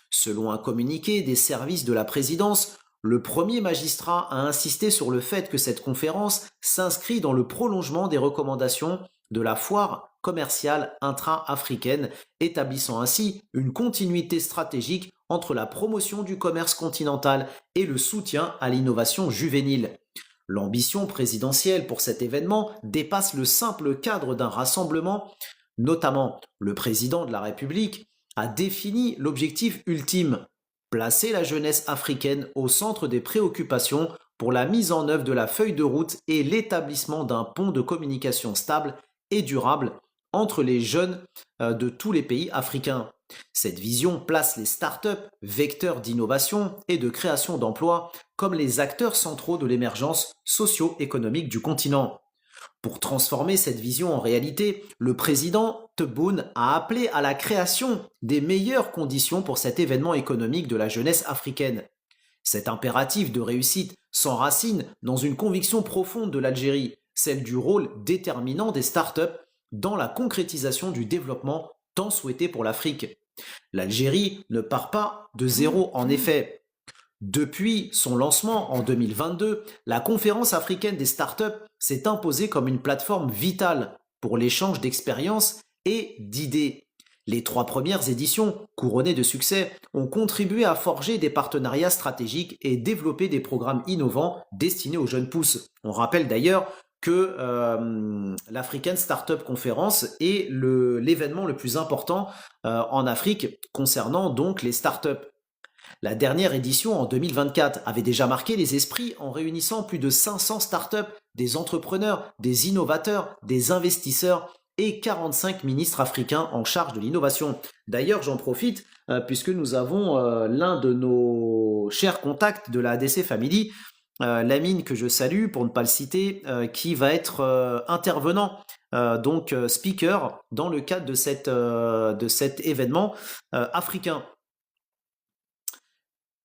Selon un communiqué des services de la présidence, le premier magistrat a insisté sur le fait que cette conférence s'inscrit dans le prolongement des recommandations de la foire commerciale intra-africaine, établissant ainsi une continuité stratégique entre la promotion du commerce continental et le soutien à l'innovation juvénile. L'ambition présidentielle pour cet événement dépasse le simple cadre d'un rassemblement, notamment le président de la République a défini l'objectif ultime, placer la jeunesse africaine au centre des préoccupations pour la mise en œuvre de la feuille de route et l'établissement d'un pont de communication stable et durable entre les jeunes de tous les pays africains. Cette vision place les startups, vecteurs d'innovation et de création d'emplois, comme les acteurs centraux de l'émergence socio-économique du continent. Pour transformer cette vision en réalité, le président Tebboune a appelé à la création des meilleures conditions pour cet événement économique de la jeunesse africaine. Cet impératif de réussite s'enracine dans une conviction profonde de l'Algérie, celle du rôle déterminant des startups dans la concrétisation du développement tant souhaité pour l'Afrique. L'Algérie ne part pas de zéro en effet. Depuis son lancement en 2022, la conférence africaine des startups s'est imposée comme une plateforme vitale pour l'échange d'expériences et d'idées. Les 3 premières éditions, couronnées de succès, ont contribué à forger des partenariats stratégiques et développer des programmes innovants destinés aux jeunes pousses. On rappelle d'ailleurs que l'African Startup Conference est l'événement le plus important en Afrique concernant donc les startups. La dernière édition en 2024 avait déjà marqué les esprits en réunissant plus de 500 startups, des entrepreneurs, des innovateurs, des investisseurs et 45 ministres africains en charge de l'innovation. D'ailleurs, j'en profite puisque nous avons l'un de nos chers contacts de la ADC Family, Lamine, que je salue pour ne pas le citer, qui va être intervenant, donc speaker, dans le cadre de cet événement africain.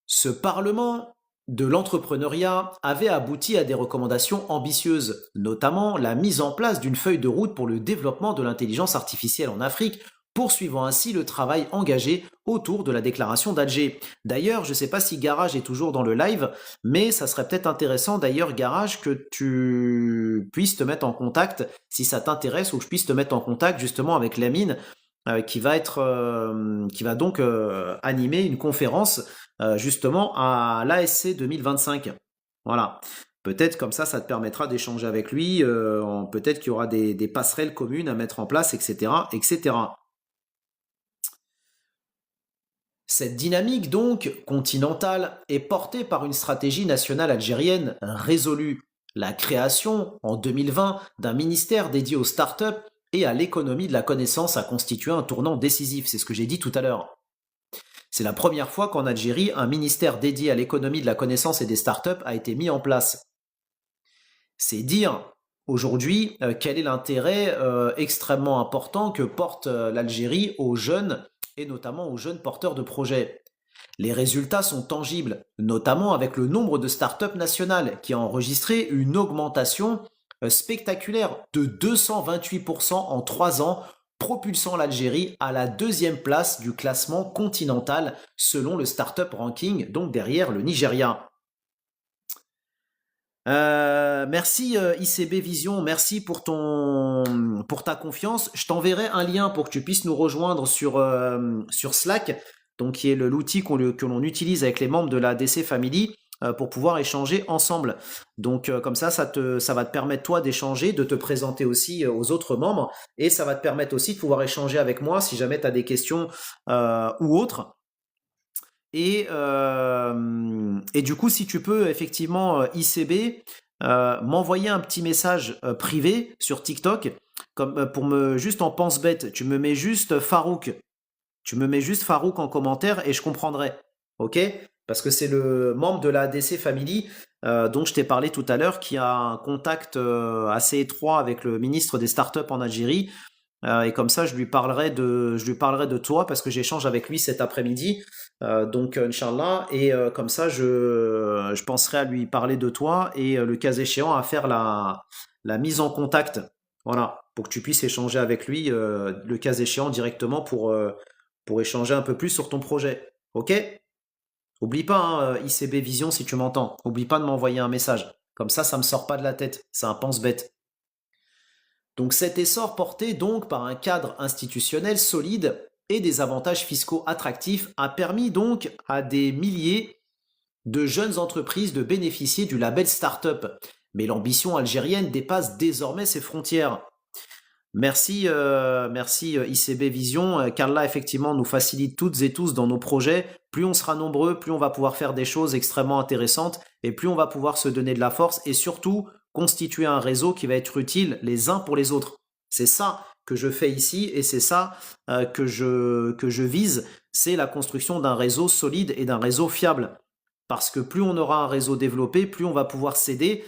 Ce Parlement de l'entrepreneuriat avait abouti à des recommandations ambitieuses, notamment la mise en place d'une feuille de route pour le développement de l'intelligence artificielle en Afrique, poursuivant ainsi le travail engagé autour de la déclaration d'Alger. D'ailleurs, je ne sais pas si Garage est toujours dans le live, mais ça serait peut-être intéressant d'ailleurs, Garage, que tu puisses te mettre en contact, si ça t'intéresse, ou que je puisse te mettre en contact justement avec Lamine, qui va donc animer une conférence justement à l'ASC 2025. Voilà. Peut-être comme ça te permettra d'échanger avec lui, peut-être qu'il y aura des passerelles communes à mettre en place, etc., etc. Cette dynamique donc continentale est portée par une stratégie nationale algérienne résolue. La création en 2020 d'un ministère dédié aux startups et à l'économie de la connaissance a constitué un tournant décisif, c'est ce que j'ai dit tout à l'heure. C'est la première fois qu'en Algérie, un ministère dédié à l'économie de la connaissance et des startups a été mis en place. C'est dire aujourd'hui quel est l'intérêt extrêmement important que porte l'Algérie aux jeunes et notamment aux jeunes porteurs de projets. Les résultats sont tangibles, notamment avec le nombre de startups nationales qui a enregistré une augmentation spectaculaire de 228% en 3 ans, propulsant l'Algérie à la deuxième place du classement continental selon le Startup Ranking, donc derrière le Nigeria. Merci ICB Vision, merci pour ta confiance. Je t'enverrai un lien pour que tu puisses nous rejoindre sur Slack, donc qui est l'outil que l'on utilise avec les membres de la DC Family pour pouvoir échanger ensemble. Donc comme ça va te permettre toi d'échanger, de te présenter aussi aux autres membres, et ça va te permettre aussi de pouvoir échanger avec moi si jamais tu as des questions ou autres. Et du coup, si tu peux effectivement ICB m'envoyer un petit message privé sur TikTok, comme pour me juste en pense bête, tu me mets juste Farouk, en commentaire et je comprendrai, ok? Parce que c'est le membre de la DC Family dont je t'ai parlé tout à l'heure, qui a un contact assez étroit avec le ministre des Startups en Algérie. Et comme ça, je lui parlerai de toi parce que j'échange avec lui cet après-midi. Donc, Inch'Allah. Et comme ça, je penserai à lui parler de toi et le cas échéant à faire la mise en contact. Voilà, pour que tu puisses échanger avec lui, le cas échéant directement pour échanger un peu plus sur ton projet. Ok? Oublie pas, hein, ICB Vision, si tu m'entends. Oublie pas de m'envoyer un message. Comme ça me sort pas de la tête. C'est un pense-bête. Donc cet essor porté donc par un cadre institutionnel solide et des avantages fiscaux attractifs a permis donc à des milliers de jeunes entreprises de bénéficier du label Startup. Mais l'ambition algérienne dépasse désormais ses frontières. Merci ICB Vision, qu'Allah effectivement nous facilite toutes et tous dans nos projets. Plus on sera nombreux, plus on va pouvoir faire des choses extrêmement intéressantes et plus on va pouvoir se donner de la force et surtout constituer un réseau qui va être utile les uns pour les autres. C'est ça que je fais ici et c'est ça que je vise, c'est la construction d'un réseau solide et d'un réseau fiable. Parce que plus on aura un réseau développé, plus on va pouvoir s'aider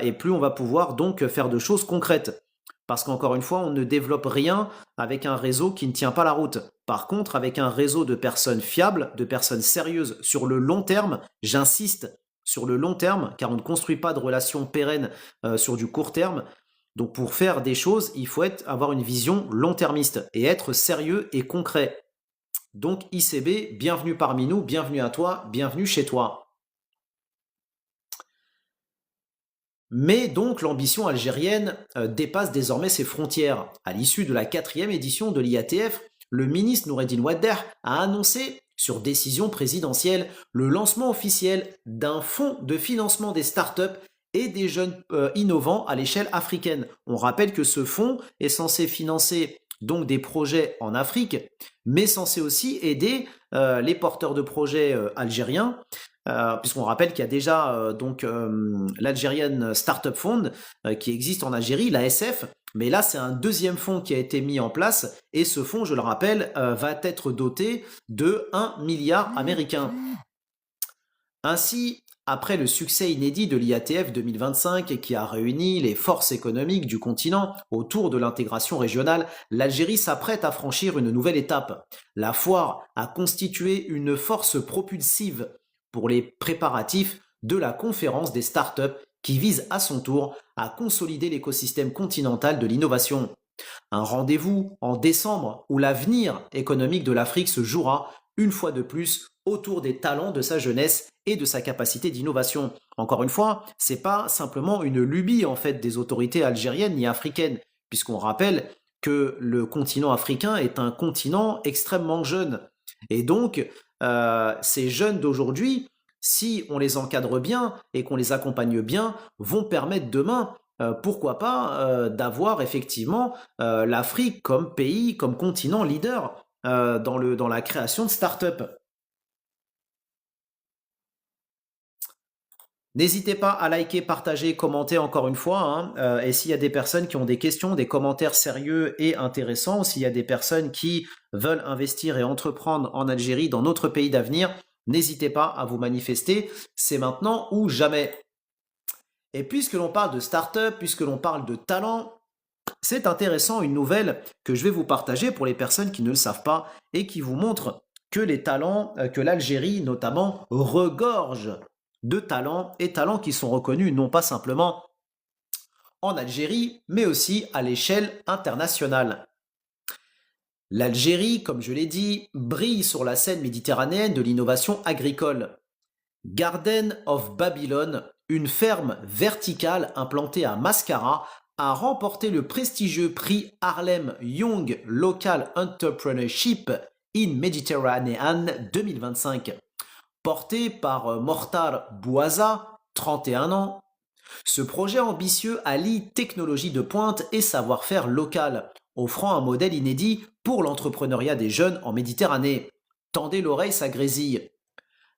et plus on va pouvoir donc faire de choses concrètes. Parce qu'encore une fois, on ne développe rien avec un réseau qui ne tient pas la route. Par contre, avec un réseau de personnes fiables, de personnes sérieuses sur le long terme, j'insiste sur le long terme, car on ne construit pas de relations pérennes sur du court terme. Donc pour faire des choses, il faut avoir une vision long-termiste et être sérieux et concret. Donc ICB, bienvenue parmi nous, bienvenue à toi, bienvenue chez toi. Mais donc l'ambition algérienne dépasse désormais ses frontières. À l'issue de la 4e édition de l'IATF, le ministre Noureddine Waddah a annoncé, sur décision présidentielle, le lancement officiel d'un fonds de financement des startups et des jeunes innovants à l'échelle africaine. On rappelle que ce fonds est censé financer donc des projets en Afrique, mais censé aussi aider les porteurs de projets algériens, puisqu'on rappelle qu'il y a déjà l'Algerian Startup Fund qui existe en Algérie, l'ASF, mais là c'est un deuxième fonds qui a été mis en place et ce fonds, je le rappelle, va être doté de 1 milliard américain. Ainsi, après le succès inédit de l'IATF 2025 qui a réuni les forces économiques du continent autour de l'intégration régionale, l'Algérie s'apprête à franchir une nouvelle étape. La foire a constitué une force propulsive pour les préparatifs de la conférence des startups qui vise à son tour à consolider l'écosystème continental de l'innovation. Un rendez-vous en décembre où l'avenir économique de l'Afrique se jouera une fois de plus autour des talents de sa jeunesse et de sa capacité d'innovation. Encore une fois, c'est pas simplement une lubie en fait des autorités algériennes ni africaines, puisqu'on rappelle que le continent africain est un continent extrêmement jeune. Et donc, ces jeunes d'aujourd'hui, si on les encadre bien et qu'on les accompagne bien, vont permettre demain pourquoi pas d'avoir effectivement l'Afrique comme pays, comme continent leader dans la création de start-up. N'hésitez pas à liker, partager, commenter encore une fois. Et s'il y a des personnes qui ont des questions, des commentaires sérieux et intéressants, ou s'il y a des personnes qui veulent investir et entreprendre en Algérie, dans notre pays d'avenir, n'hésitez pas à vous manifester. C'est maintenant ou jamais. Et puisque l'on parle de start-up, puisque l'on parle de talent, c'est intéressant, une nouvelle que je vais vous partager pour les personnes qui ne le savent pas et qui vous montre que les talents, que l'Algérie notamment regorge de talents et talents qui sont reconnus non pas simplement en Algérie, mais aussi à l'échelle internationale. L'Algérie, comme je l'ai dit, brille sur la scène méditerranéenne de l'innovation agricole. Garden of Babylon, une ferme verticale implantée à Mascara, a remporté le prestigieux prix Harlem Young Local Entrepreneurship in Mediterranean 2025. Porté par Mortar Bouaza, 31 ans. Ce projet ambitieux allie technologie de pointe et savoir-faire local, offrant un modèle inédit pour l'entrepreneuriat des jeunes en Méditerranée. Tendez l'oreille, ça grésille.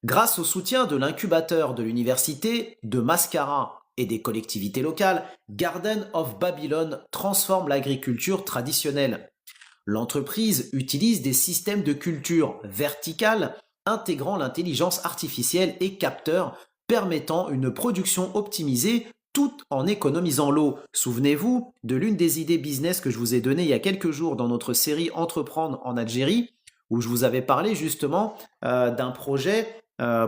Grâce au soutien de l'incubateur de l'université, de Mascara et des collectivités locales, Garden of Babylon transforme l'agriculture traditionnelle. L'entreprise utilise des systèmes de culture verticale intégrant l'intelligence artificielle et capteurs permettant une production optimisée tout en économisant l'eau. Souvenez-vous de l'une des idées business que je vous ai données il y a quelques jours dans notre série Entreprendre en Algérie, où je vous avais parlé justement d'un projet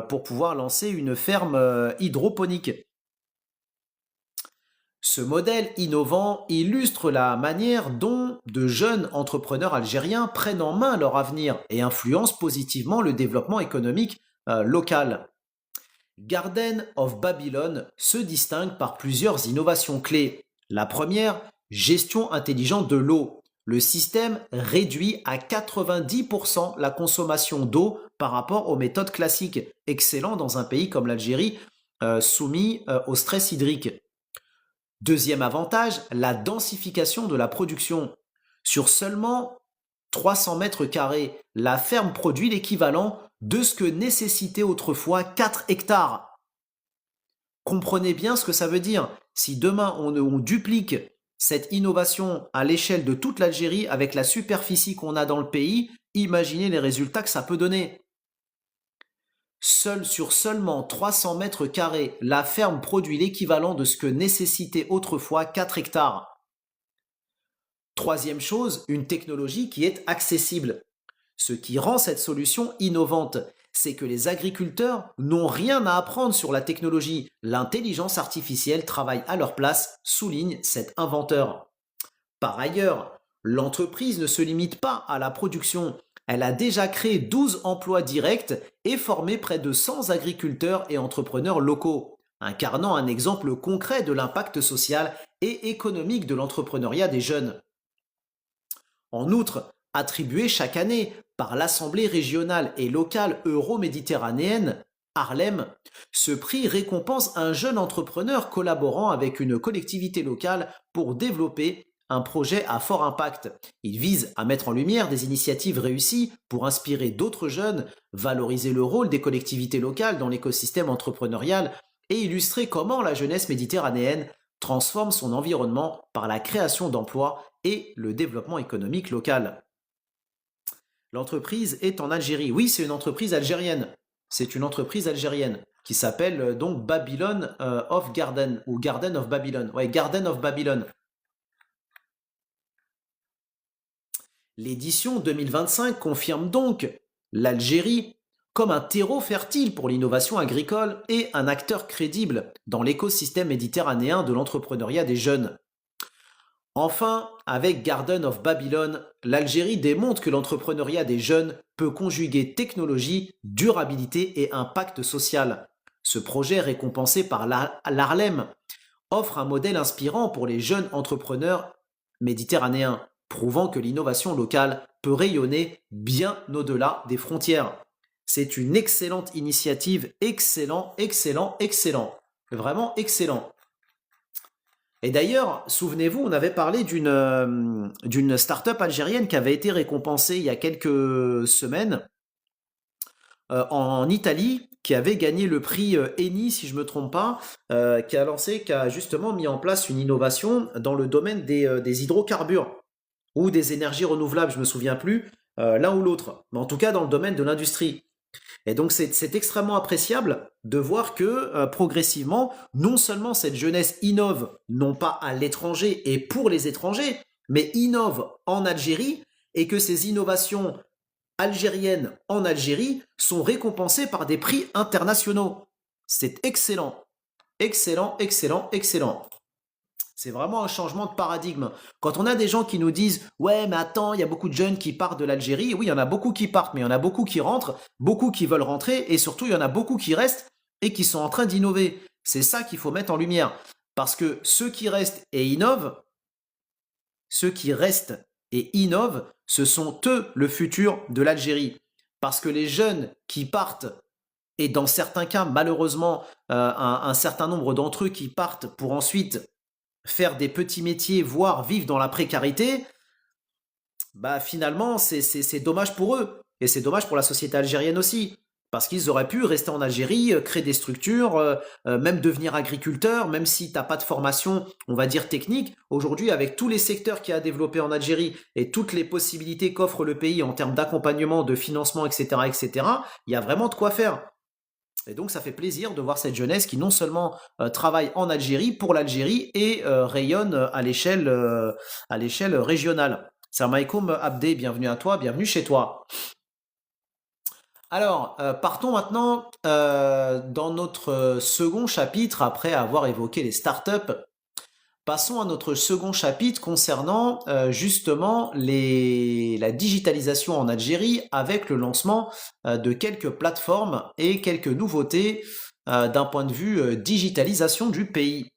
pour pouvoir lancer une ferme hydroponique. Ce modèle innovant illustre la manière dont de jeunes entrepreneurs algériens prennent en main leur avenir et influencent positivement le développement économique local. Garden of Babylon se distingue par plusieurs innovations clés. La première, gestion intelligente de l'eau. Le système réduit à 90% la consommation d'eau par rapport aux méthodes classiques, excellent dans un pays comme l'Algérie soumis au stress hydrique. Deuxième avantage, la densification de la production. Sur seulement 300 mètres carrés, la ferme produit l'équivalent de ce que nécessitait autrefois 4 hectares. Comprenez bien ce que ça veut dire. Si demain on duplique cette innovation à l'échelle de toute l'Algérie avec la superficie qu'on a dans le pays, imaginez les résultats que ça peut donner. Sur seulement 300 mètres carrés, la ferme produit l'équivalent de ce que nécessitait autrefois 4 hectares. Troisième chose, une technologie qui est accessible. Ce qui rend cette solution innovante, c'est que les agriculteurs n'ont rien à apprendre sur la technologie. L'intelligence artificielle travaille à leur place, souligne cet inventeur. Par ailleurs, l'entreprise ne se limite pas à la production. Elle a déjà créé 12 emplois directs et formé près de 100 agriculteurs et entrepreneurs locaux, incarnant un exemple concret de l'impact social et économique de l'entrepreneuriat des jeunes. En outre, attribué chaque année par l'Assemblée régionale et locale euro-méditerranéenne, Harlem, ce prix récompense un jeune entrepreneur collaborant avec une collectivité locale pour développer un projet à fort impact. Il vise à mettre en lumière des initiatives réussies pour inspirer d'autres jeunes, valoriser le rôle des collectivités locales dans l'écosystème entrepreneurial et illustrer comment la jeunesse méditerranéenne transforme son environnement par la création d'emplois et le développement économique local. L'entreprise est en Algérie. Oui, c'est une entreprise algérienne. C'est une entreprise algérienne qui s'appelle donc Babylon of Garden ou Garden of Babylon. Ouais, Garden of Babylon. L'édition 2025 confirme donc l'Algérie comme un terreau fertile pour l'innovation agricole et un acteur crédible dans l'écosystème méditerranéen de l'entrepreneuriat des jeunes. Enfin, avec Garden of Babylon, l'Algérie démontre que l'entrepreneuriat des jeunes peut conjuguer technologie, durabilité et impact social. Ce projet, récompensé par l'Harlem, offre un modèle inspirant pour les jeunes entrepreneurs méditerranéens, prouvant que l'innovation locale peut rayonner bien au-delà des frontières. C'est une excellente initiative, excellent, vraiment excellent. Et d'ailleurs, souvenez-vous, on avait parlé d'une start-up algérienne qui avait été récompensée il y a quelques semaines en Italie, qui avait gagné le prix Eni, si je ne me trompe pas, qui a justement mis en place une innovation dans le domaine des hydrocarbures ou des énergies renouvelables, je ne me souviens plus, l'un ou l'autre, mais en tout cas dans le domaine de l'industrie. Et donc c'est extrêmement appréciable de voir que progressivement, non seulement cette jeunesse innove, non pas à l'étranger et pour les étrangers, mais innove en Algérie et que ces innovations algériennes en Algérie sont récompensées par des prix internationaux. C'est excellent. Excellent. C'est vraiment un changement de paradigme. Quand on a des gens qui nous disent ouais, mais attends, il y a beaucoup de jeunes qui partent de l'Algérie. Oui, il y en a beaucoup qui partent, mais il y en a beaucoup qui rentrent, beaucoup qui veulent rentrer, et surtout, il y en a beaucoup qui restent et qui sont en train d'innover. C'est ça qu'il faut mettre en lumière. Parce que ceux qui restent et innovent, ceux qui restent et innovent, ce sont eux le futur de l'Algérie. Parce que les jeunes qui partent, et dans certains cas, malheureusement, un certain nombre d'entre eux qui partent pour ensuite faire des petits métiers, voire vivre dans la précarité, bah finalement, c'est dommage pour eux. Et c'est dommage pour la société algérienne aussi. Parce qu'ils auraient pu rester en Algérie, créer des structures, même devenir agriculteurs, même si tu n'as pas de formation, on va dire technique. Aujourd'hui, avec tous les secteurs qu'il y a à développer en Algérie et toutes les possibilités qu'offre le pays en termes d'accompagnement, de financement, etc., etc., il y a vraiment de quoi faire. Et donc, ça fait plaisir de voir cette jeunesse qui non seulement travaille en Algérie, pour l'Algérie, et rayonne à l'échelle régionale. Salam alaikum Abdé, bienvenue à toi, bienvenue chez toi. Alors, partons maintenant dans notre second chapitre, après avoir évoqué les startups. Passons à notre second chapitre concernant justement la digitalisation en Algérie avec le lancement de quelques plateformes et quelques nouveautés d'un point de vue digitalisation du pays.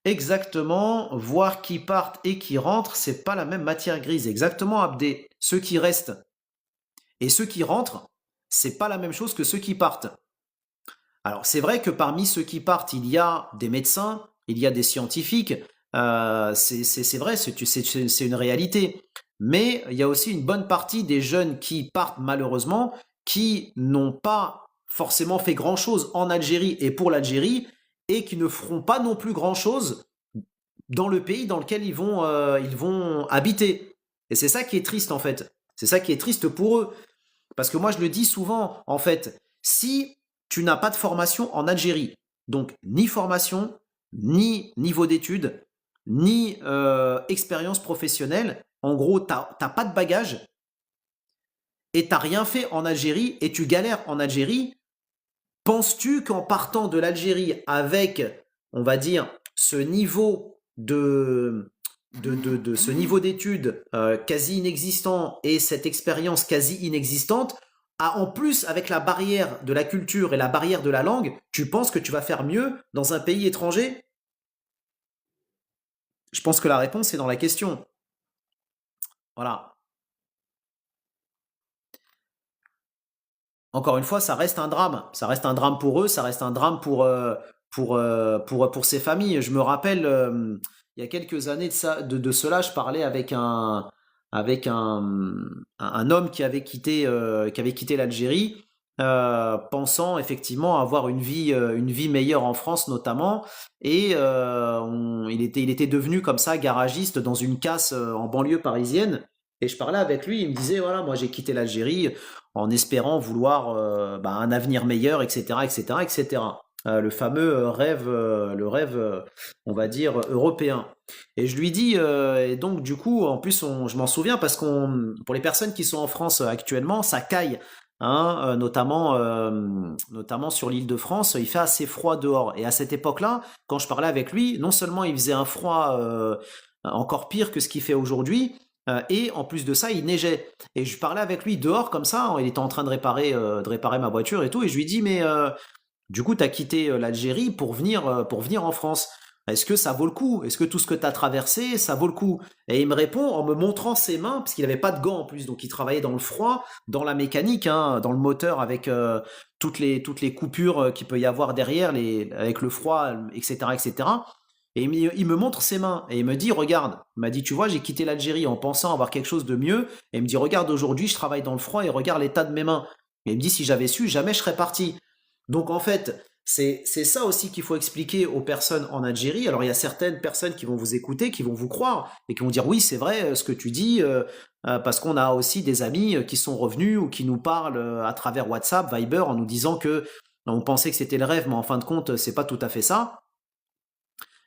Exactement, voir qui partent et qui rentrent, c'est pas la même matière grise. Exactement, Abdé. Ceux qui restent et ceux qui rentrent, c'est pas la même chose que ceux qui partent. Alors, c'est vrai que parmi ceux qui partent, il y a des médecins, il y a des scientifiques, c'est vrai, c'est une réalité. Mais il y a aussi une bonne partie des jeunes qui partent malheureusement, qui n'ont pas forcément fait grand-chose en Algérie et pour l'Algérie, et qui ne feront pas non plus grand-chose dans le pays dans lequel ils vont habiter. Et c'est ça qui est triste en fait. C'est ça qui est triste pour eux. Parce que moi, je le dis souvent, en fait, si tu n'as pas de formation en Algérie, donc ni formation, ni niveau d'études, ni expérience professionnelle, en gros, tu n'as pas de bagage et tu n'as rien fait en Algérie et tu galères en Algérie, penses-tu qu'en partant de l'Algérie avec, on va dire, ce niveau ce niveau d'études quasi inexistant et cette expérience quasi inexistante, en plus avec la barrière de la culture et la barrière de la langue, tu penses que tu vas faire mieux dans un pays étranger? Je pense que la réponse est dans la question. Voilà. Encore une fois, ça reste un drame. Ça reste un drame pour eux, ça reste un drame pour ces familles. Je me rappelle, il y a quelques années de cela, je parlais avec un homme qui avait quitté l'Algérie, pensant effectivement avoir une vie meilleure en France notamment. Et il était devenu comme ça garagiste dans une casse en banlieue parisienne. Et je parlais avec lui, il me disait, voilà, moi j'ai quitté l'Algérie en espérant vouloir un avenir meilleur, etc., etc., etc. Le fameux le rêve, on va dire, européen. Et je lui dis, et donc du coup, en plus, je m'en souviens parce pour les personnes qui sont en France actuellement, ça caille. Hein, notamment sur l'île de France, il fait assez froid dehors. Et à cette époque-là, quand je parlais avec lui, non seulement il faisait un froid encore pire que ce qu'il fait aujourd'hui, et en plus de ça, il neigeait. Et je parlais avec lui dehors comme ça, il était en train de réparer ma voiture et tout, et je lui dis, mais du coup, tu as quitté l'Algérie pour venir en France. Est-ce que ça vaut le coup? Est-ce que tout ce que tu as traversé, ça vaut le coup? Et il me répond en me montrant ses mains, parce qu'il n'avait pas de gants en plus, donc il travaillait dans le froid, dans la mécanique, hein, dans le moteur, avec toutes les coupures qu'il peut y avoir derrière, avec le froid, etc., etc. Et il me montre ses mains et il me dit, regarde, il m'a dit, tu vois, j'ai quitté l'Algérie en pensant avoir quelque chose de mieux. Et il me dit, regarde, aujourd'hui, je travaille dans le froid et regarde l'état de mes mains. Et il me dit, si j'avais su, jamais je serais parti. Donc en fait, c'est ça aussi qu'il faut expliquer aux personnes en Algérie. Alors il y a certaines personnes qui vont vous écouter, qui vont vous croire et qui vont dire, oui, c'est vrai ce que tu dis, parce qu'on a aussi des amis qui sont revenus ou qui nous parlent à travers WhatsApp, Viber, en nous disant que on pensait que c'était le rêve, mais en fin de compte, c'est pas tout à fait ça.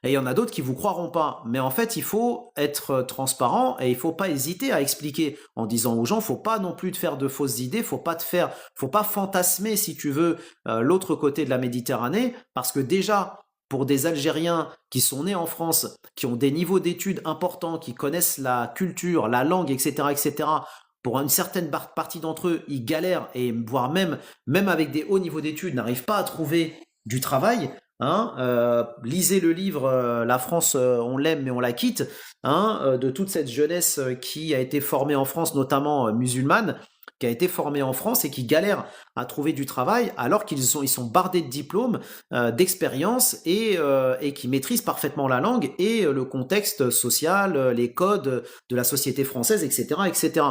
Et il y en a d'autres qui vous croiront pas. Mais en fait, il faut être transparent et il faut pas hésiter à expliquer en disant aux gens, faut pas non plus te faire de fausses idées, faut pas fantasmer si tu veux l'autre côté de la Méditerranée, parce que déjà pour des Algériens qui sont nés en France, qui ont des niveaux d'études importants, qui connaissent la culture, la langue, etc., etc., pour une certaine partie d'entre eux, ils galèrent et voire même avec des hauts niveaux d'études, n'arrivent pas à trouver du travail. Hein, lisez le livre La France, on l'aime mais on la quitte, hein, de toute cette jeunesse qui a été formée en France, notamment musulmane, qui a été formée en France et qui galère à trouver du travail alors ils sont bardés de diplômes, d'expérience et qui maîtrisent parfaitement la langue et le contexte social, les codes de la société française, etc., etc.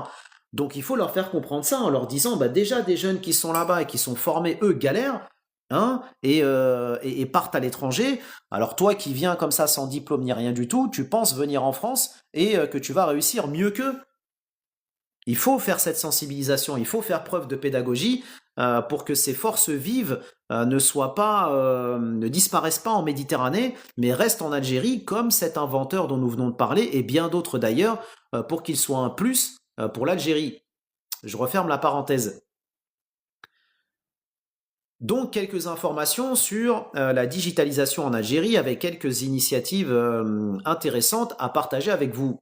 Donc il faut leur faire comprendre ça en leur disant, bah, déjà des jeunes qui sont là-bas et qui sont formés, eux, galèrent, hein, et partent à l'étranger. Alors toi qui viens comme ça sans diplôme ni rien du tout, tu penses venir en France et que tu vas réussir mieux qu'eux. Il faut faire cette sensibilisation, il faut faire preuve de pédagogie pour que ces forces vives ne disparaissent pas en Méditerranée, mais restent en Algérie comme cet inventeur dont nous venons de parler et bien d'autres d'ailleurs, pour qu'il soit un plus pour l'Algérie. Je referme la parenthèse. Donc quelques informations sur la digitalisation en Algérie avec quelques initiatives intéressantes à partager avec vous.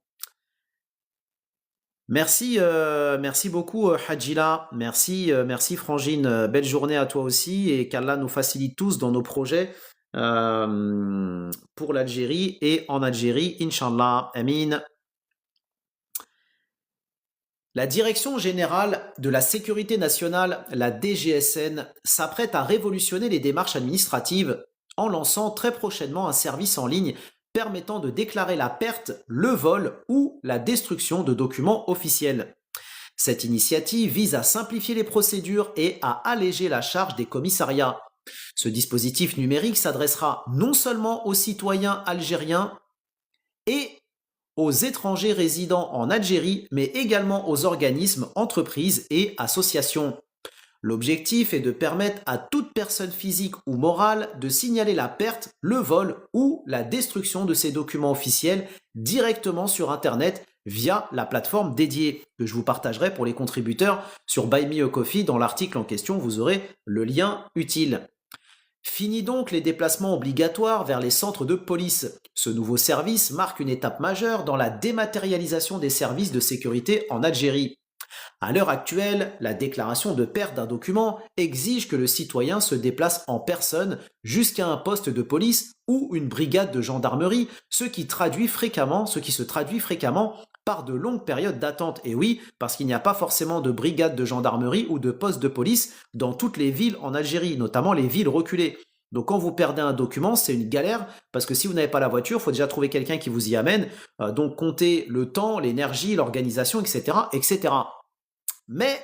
Merci, merci beaucoup Hadjila, merci Frangine, belle journée à toi aussi et qu'Allah nous facilite tous dans nos projets pour l'Algérie et en Algérie, Inch'Allah, Amin. La Direction générale de la sécurité nationale, la DGSN, s'apprête à révolutionner les démarches administratives en lançant très prochainement un service en ligne permettant de déclarer la perte, le vol ou la destruction de documents officiels. Cette initiative vise à simplifier les procédures et à alléger la charge des commissariats. Ce dispositif numérique s'adressera non seulement aux citoyens algériens et aux étrangers résidant en Algérie, mais également aux organismes, entreprises et associations. L'objectif est de permettre à toute personne physique ou morale de signaler la perte, le vol ou la destruction de ses documents officiels directement sur Internet via la plateforme dédiée que je vous partagerai pour les contributeurs sur Buy Me a Coffee. Dans l'article en question, vous aurez le lien utile. Fini donc les déplacements obligatoires vers les centres de police. Ce nouveau service marque une étape majeure dans la dématérialisation des services de sécurité en Algérie. À l'heure actuelle, la déclaration de perte d'un document exige que le citoyen se déplace en personne jusqu'à un poste de police ou une brigade de gendarmerie, ce qui se traduit fréquemment par de longues périodes d'attente. Et oui, parce qu'il n'y a pas forcément de brigade de gendarmerie ou de poste de police dans toutes les villes en Algérie, notamment les villes reculées. Donc quand vous perdez un document, c'est une galère parce que si vous n'avez pas la voiture, il faut déjà trouver quelqu'un qui vous y amène. Donc comptez le temps, l'énergie, l'organisation, etc., etc. Mais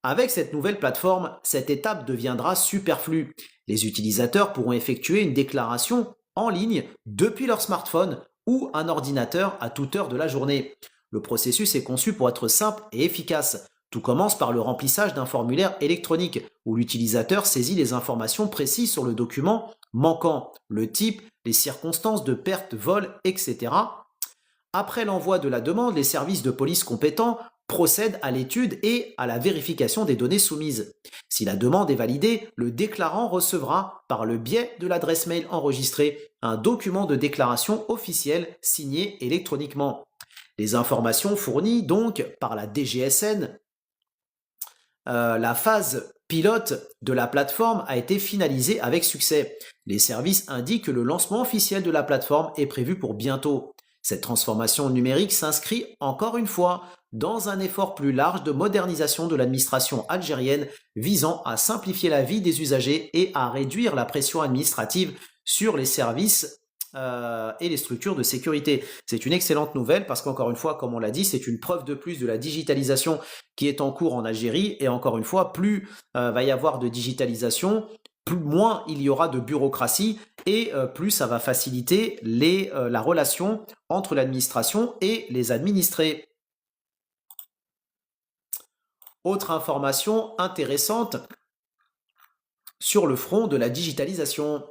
avec cette nouvelle plateforme, cette étape deviendra superflue. Les utilisateurs pourront effectuer une déclaration en ligne depuis leur smartphone ou un ordinateur à toute heure de la journée. Le processus est conçu pour être simple et efficace. Tout commence par le remplissage d'un formulaire électronique où l'utilisateur saisit les informations précises sur le document manquant, le type, les circonstances de perte, vol, etc. Après l'envoi de la demande, les services de police compétents procèdent à l'étude et à la vérification des données soumises. Si la demande est validée, le déclarant recevra, par le biais de l'adresse mail enregistrée, un document de déclaration officiel signé électroniquement. Les informations fournies donc par la DGSN, la phase pilote de la plateforme a été finalisée avec succès. Les services indiquent que le lancement officiel de la plateforme est prévu pour bientôt. Cette transformation numérique s'inscrit encore une fois dans un effort plus large de modernisation de l'administration algérienne visant à simplifier la vie des usagers et à réduire la pression administrative sur les services et les structures de sécurité. C'est une excellente nouvelle parce qu'encore une fois, comme on l'a dit, c'est une preuve de plus de la digitalisation qui est en cours en Algérie et encore une fois, plus va y avoir de digitalisation, moins il y aura de bureaucratie et plus ça va faciliter la relation entre l'administration et les administrés. Autre information intéressante sur le front de la digitalisation.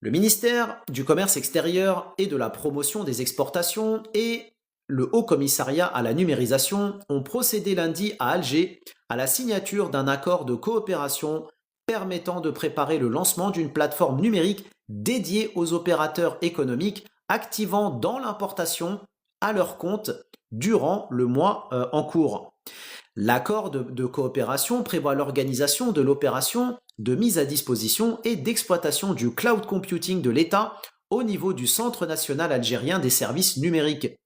Le ministère du Commerce extérieur et de la promotion des exportations et le Haut Commissariat à la numérisation ont procédé lundi à Alger à la signature d'un accord de coopération permettant de préparer le lancement d'une plateforme numérique dédié aux opérateurs économiques activant dans l'importation à leur compte durant le mois en cours. L'accord de coopération prévoit l'organisation de l'opération de mise à disposition et d'exploitation du cloud computing de l'État au niveau du Centre national algérien des services numériques,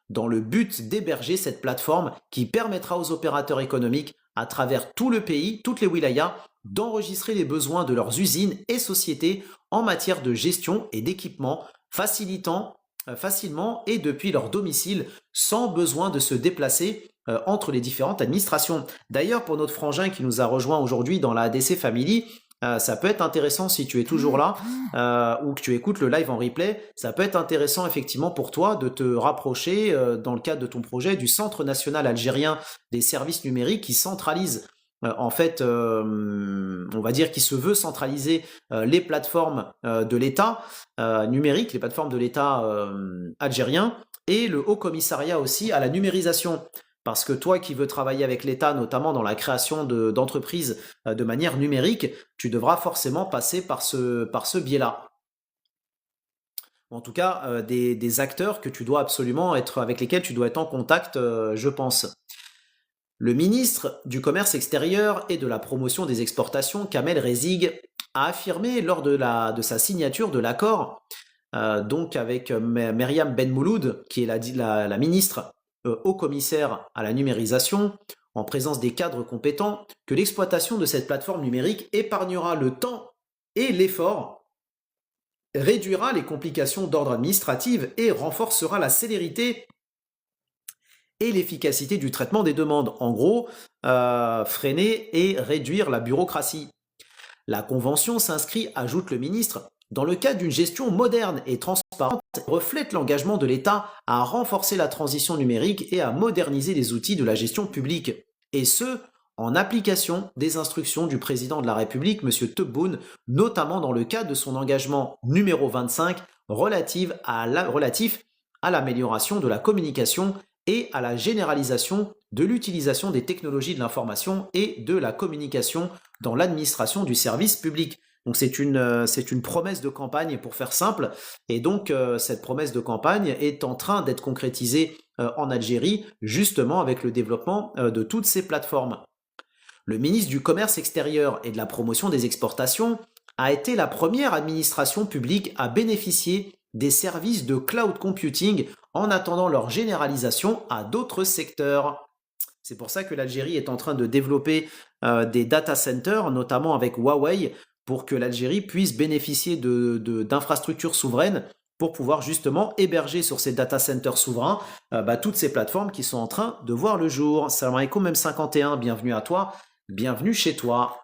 dans le but d'héberger cette plateforme qui permettra aux opérateurs économiques à travers tout le pays, toutes les wilayas, d'enregistrer les besoins de leurs usines et sociétés en matière de gestion et d'équipement, facilitant facilement et depuis leur domicile sans besoin de se déplacer entre les différentes administrations. D'ailleurs, pour notre frangin qui nous a rejoint aujourd'hui dans la ADC Family, ça peut être intéressant si tu es toujours là ou que tu écoutes le live en replay, ça peut être intéressant effectivement pour toi de te rapprocher dans le cadre de ton projet du Centre national algérien des services numériques qui centralise en fait, on va dire qui se veut centraliser les plateformes de l'État numérique, les plateformes de l'État algérien et le Haut Commissariat aussi à la numérisation. Parce que toi qui veux travailler avec l'État, notamment dans la création d'entreprises de manière numérique, tu devras forcément passer par ce biais-là. En tout cas, des acteurs que tu dois absolument être, avec lesquels tu dois être en contact, je pense. Le ministre du Commerce extérieur et de la promotion des exportations, Kamel Rezig, a affirmé lors de sa signature de l'accord, donc avec Myriam Ben Mouloud, qui est la ministre haut commissaire à la numérisation, en présence des cadres compétents, que l'exploitation de cette plateforme numérique épargnera le temps et l'effort, réduira les complications d'ordre administratif et renforcera la célérité et l'efficacité du traitement des demandes. En gros, freiner et réduire la bureaucratie. La convention s'inscrit, ajoute le ministre, dans le cadre d'une gestion moderne et transparente, reflète l'engagement de l'État à renforcer la transition numérique et à moderniser les outils de la gestion publique. Et ce, en application des instructions du président de la République, M. Tebboune, notamment dans le cadre de son engagement numéro 25 relatif à l'amélioration de la communication et à la généralisation de l'utilisation des technologies de l'information et de la communication dans l'administration du service public. Donc c'est une promesse de campagne pour faire simple, et donc cette promesse de campagne est en train d'être concrétisée en Algérie, justement avec le développement de toutes ces plateformes. Le ministre du Commerce extérieur et de la promotion des exportations a été la première administration publique à bénéficier des services de cloud computing en attendant leur généralisation à d'autres secteurs. C'est pour ça que l'Algérie est en train de développer des data centers, notamment avec Huawei, pour que l'Algérie puisse bénéficier d'infrastructures souveraines pour pouvoir justement héberger sur ces data centers souverains toutes ces plateformes qui sont en train de voir le jour. Salam alaikum M51, bienvenue à toi, bienvenue chez toi.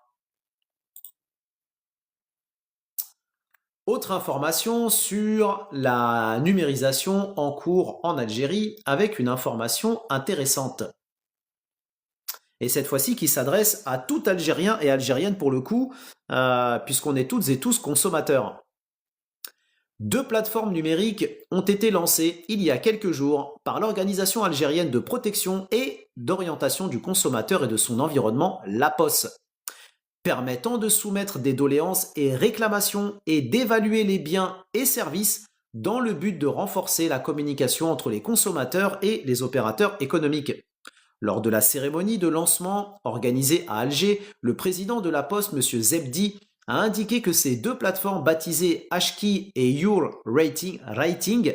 Autre information sur la numérisation en cours en Algérie avec une information intéressante. Et cette fois-ci qui s'adresse à tout Algérien et Algérienne pour le coup, puisqu'on est toutes et tous consommateurs. 2 plateformes numériques ont été lancées il y a quelques jours par l'Organisation algérienne de protection et d'orientation du consommateur et de son environnement, l'APOS, permettant de soumettre des doléances et réclamations et d'évaluer les biens et services dans le but de renforcer la communication entre les consommateurs et les opérateurs économiques. Lors de la cérémonie de lancement organisée à Alger, le président de la Poste, M. Zebdi, a indiqué que ces 2 plateformes baptisées Ashki et Your Rating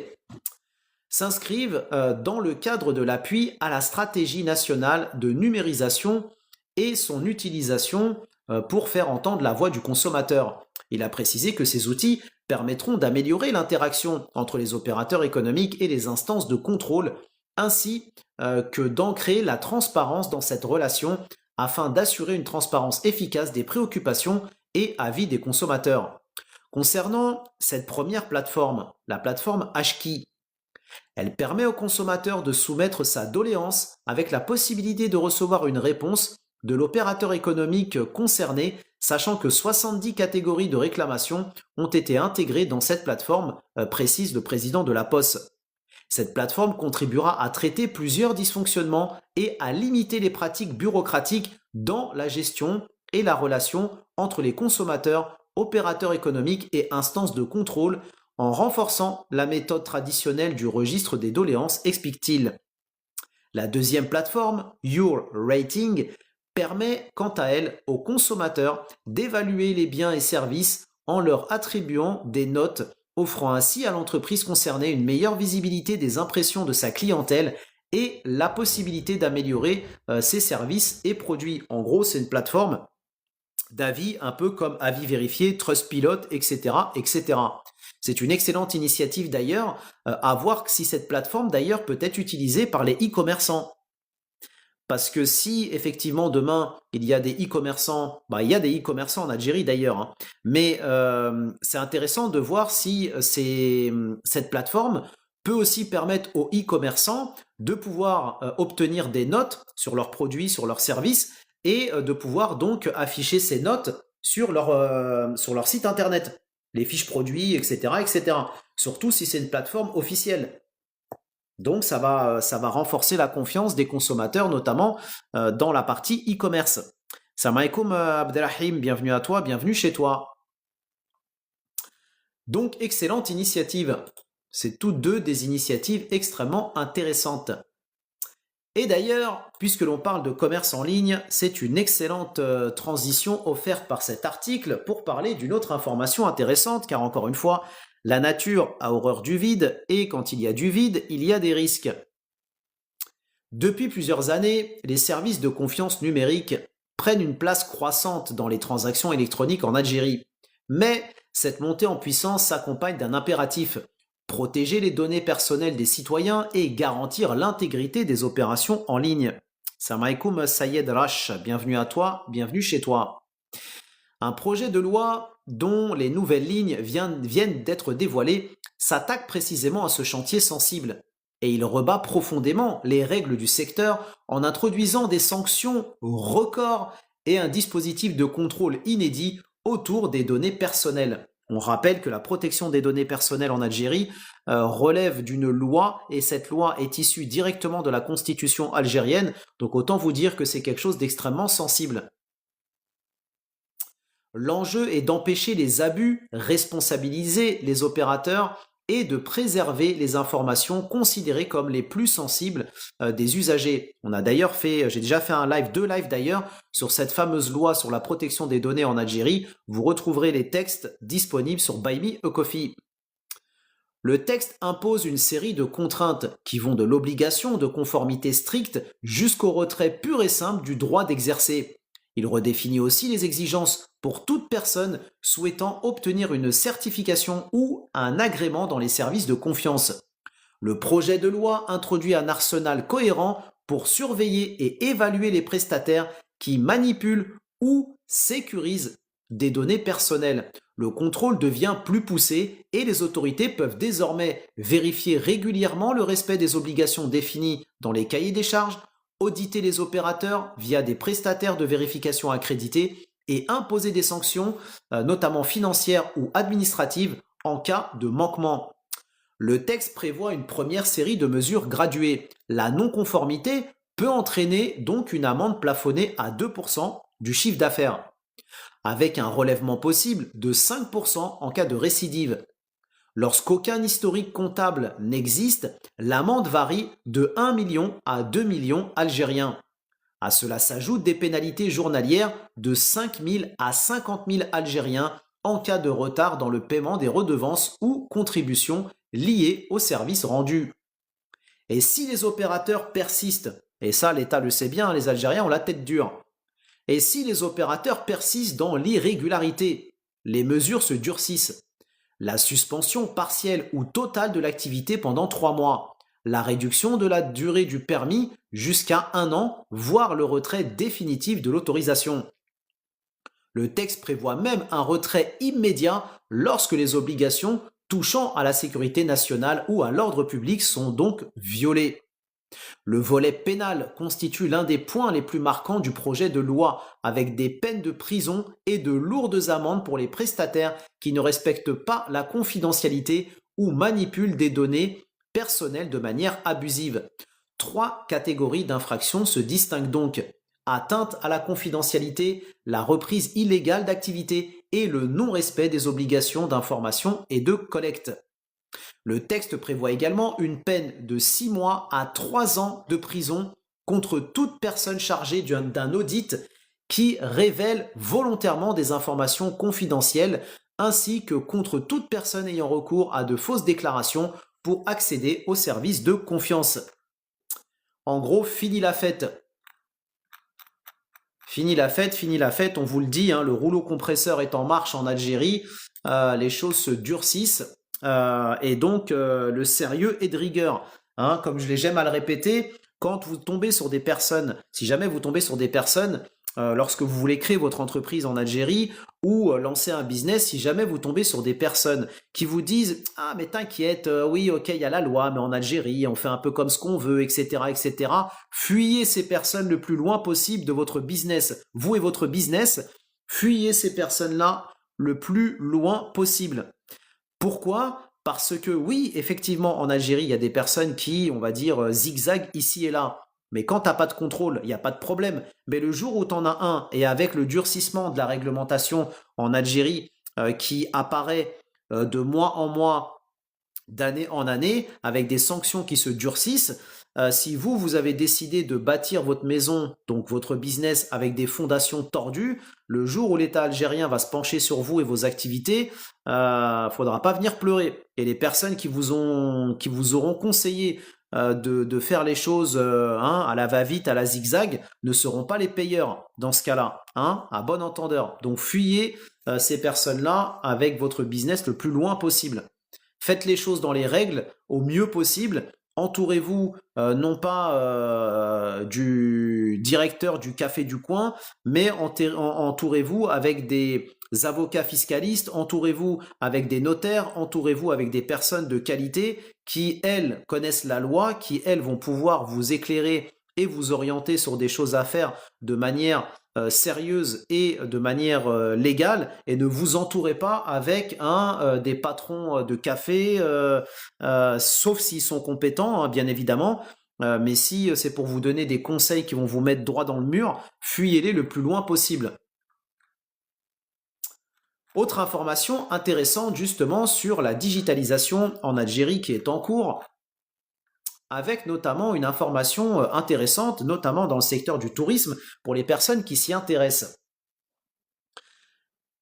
s'inscrivent dans le cadre de l'appui à la stratégie nationale de numérisation et son utilisation pour faire entendre la voix du consommateur. Il a précisé que ces outils permettront d'améliorer l'interaction entre les opérateurs économiques et les instances de contrôle, ainsi que d'ancrer la transparence dans cette relation afin d'assurer une transparence efficace des préoccupations et avis des consommateurs. Concernant cette première plateforme, la plateforme Ashki, elle permet au consommateur de soumettre sa doléance avec la possibilité de recevoir une réponse de l'opérateur économique concerné, sachant que 70 catégories de réclamations ont été intégrées dans cette plateforme, précise le président de la Poste. Cette plateforme contribuera à traiter plusieurs dysfonctionnements et à limiter les pratiques bureaucratiques dans la gestion et la relation entre les consommateurs opérateurs économiques et instances de contrôle en renforçant la méthode traditionnelle du registre des doléances, explique-t-il. La deuxième plateforme, Your Rating, permet quant à elle aux consommateurs d'évaluer les biens et services en leur attribuant des notes, offrant ainsi à l'entreprise concernée une meilleure visibilité des impressions de sa clientèle et la possibilité d'améliorer ses services et produits. En gros, c'est une plateforme d'avis un peu comme Avis Vérifié, Trustpilot, etc., etc. C'est une excellente initiative d'ailleurs, à voir si cette plateforme d'ailleurs peut être utilisée par les e-commerçants. Parce que si effectivement demain il y a des e-commerçants, il y a des e-commerçants en Algérie d'ailleurs, hein, mais c'est intéressant de voir si cette plateforme peut aussi permettre aux e-commerçants de pouvoir obtenir des notes sur leurs produits, sur leurs services, et de pouvoir donc afficher ces notes sur leur site internet, les fiches produits, etc., etc. Surtout si c'est une plateforme officielle. Donc ça va renforcer la confiance des consommateurs, notamment dans la partie e-commerce. Salam alaikum Abdelrahim, bienvenue à toi, bienvenue chez toi. Donc excellente initiative. C'est toutes deux des initiatives extrêmement intéressantes. Et d'ailleurs, puisque l'on parle de commerce en ligne, c'est une excellente transition offerte par cet article pour parler d'une autre information intéressante, car encore une fois, la nature a horreur du vide, et quand il y a du vide, il y a des risques. Depuis plusieurs années, les services de confiance numérique prennent une place croissante dans les transactions électroniques en Algérie. Mais cette montée en puissance s'accompagne d'un impératif: protéger les données personnelles des citoyens et garantir l'intégrité des opérations en ligne. Salam alaikum Sayed Rash, bienvenue à toi, bienvenue chez toi. Un projet de loi dont les nouvelles lignes viennent d'être dévoilées s'attaque précisément à ce chantier sensible. Et il rebat profondément les règles du secteur en introduisant des sanctions records et un dispositif de contrôle inédit autour des données personnelles. On rappelle que la protection des données personnelles en Algérie relève d'une loi, et cette loi est issue directement de la constitution algérienne, donc autant vous dire que c'est quelque chose d'extrêmement sensible. L'enjeu est d'empêcher les abus, responsabiliser les opérateurs et de préserver les informations considérées comme les plus sensibles des usagers. J'ai déjà fait deux lives d'ailleurs, sur cette fameuse loi sur la protection des données en Algérie. Vous retrouverez les textes disponibles sur Buy Me a Coffee. Le texte impose une série de contraintes qui vont de l'obligation de conformité stricte jusqu'au retrait pur et simple du droit d'exercer. Il redéfinit aussi les exigences pour toute personne souhaitant obtenir une certification ou un agrément dans les services de confiance. Le projet de loi introduit un arsenal cohérent pour surveiller et évaluer les prestataires qui manipulent ou sécurisent des données personnelles. Le contrôle devient plus poussé et les autorités peuvent désormais vérifier régulièrement le respect des obligations définies dans les cahiers des charges, auditer les opérateurs via des prestataires de vérification accrédités et imposer des sanctions, notamment financières ou administratives, en cas de manquement. Le texte prévoit une première série de mesures graduées. La non-conformité peut entraîner donc une amende plafonnée à 2% du chiffre d'affaires, avec un relèvement possible de 5% en cas de récidive. Lorsqu'aucun historique comptable n'existe, l'amende varie de 1 million à 2 millions algériens. À cela s'ajoutent des pénalités journalières de 5 000 à 50 000 algériens en cas de retard dans le paiement des redevances ou contributions liées aux services rendus. Et si les opérateurs persistent, et ça l'État le sait bien, les Algériens ont la tête dure, et si les opérateurs persistent dans l'irrégularité, les mesures se durcissent. La suspension partielle ou totale de l'activité pendant 3 mois, la réduction de la durée du permis jusqu'à 1 an, voire le retrait définitif de l'autorisation. Le texte prévoit même un retrait immédiat lorsque les obligations touchant à la sécurité nationale ou à l'ordre public sont donc violées. Le volet pénal constitue l'un des points les plus marquants du projet de loi, avec des peines de prison et de lourdes amendes pour les prestataires qui ne respectent pas la confidentialité ou manipulent des données personnelles de manière abusive. 3 catégories d'infractions se distinguent donc: atteinte à la confidentialité, la reprise illégale d'activité et le non-respect des obligations d'information et de collecte. Le texte prévoit également une peine de 6 mois à 3 ans de prison contre toute personne chargée d'un audit qui révèle volontairement des informations confidentielles, ainsi que contre toute personne ayant recours à de fausses déclarations pour accéder aux services de confiance. En gros, fini la fête. Fini la fête, on vous le dit, hein, le rouleau compresseur est en marche en Algérie, les choses se durcissent, et donc le sérieux est de rigueur. Hein, comme j'aime à le répéter, quand vous tombez sur des personnes, si jamais vous tombez sur des personnes, lorsque vous voulez créer votre entreprise en Algérie ou lancer un business, si jamais vous tombez sur des personnes qui vous disent « Ah mais t'inquiète, oui ok il y a la loi, mais en Algérie on fait un peu comme ce qu'on veut, etc. etc. » Fuyez ces personnes le plus loin possible de votre business. Vous et votre business, fuyez ces personnes-là le plus loin possible. Pourquoi ? Parce que oui, effectivement, en Algérie, il y a des personnes qui, on va dire, zigzaguent ici et là. Mais quand tu n'as pas de contrôle, il n'y a pas de problème. Mais le jour où tu en as un, et avec le durcissement de la réglementation en Algérie qui apparaît de mois en mois, d'année en année, avec des sanctions qui se durcissent, si vous avez décidé de bâtir votre maison, donc votre business, avec des fondations tordues, le jour où l'État algérien va se pencher sur vous et vos activités, faudra pas venir pleurer. Et les personnes qui vous auront conseillé de faire les choses à la va-vite, à la zigzag, ne seront pas les payeurs dans ce cas-là, hein, à bon entendeur. Donc fuyez ces personnes-là avec votre business le plus loin possible. Faites les choses dans les règles au mieux possible. Entourez-vous non pas du directeur du café du coin, mais entourez-vous avec des avocats fiscalistes, entourez-vous avec des notaires, entourez-vous avec des personnes de qualité qui, elles, connaissent la loi, qui, elles, vont pouvoir vous éclairer et vous orienter sur des choses à faire de manière sérieuse et de manière légale, et ne vous entourez pas avec des patrons de café, sauf s'ils sont compétents, hein, bien évidemment, mais si c'est pour vous donner des conseils qui vont vous mettre droit dans le mur, fuyez-les le plus loin possible. Autre information intéressante justement sur la digitalisation en Algérie qui est en cours, avec notamment une information intéressante, notamment dans le secteur du tourisme, pour les personnes qui s'y intéressent.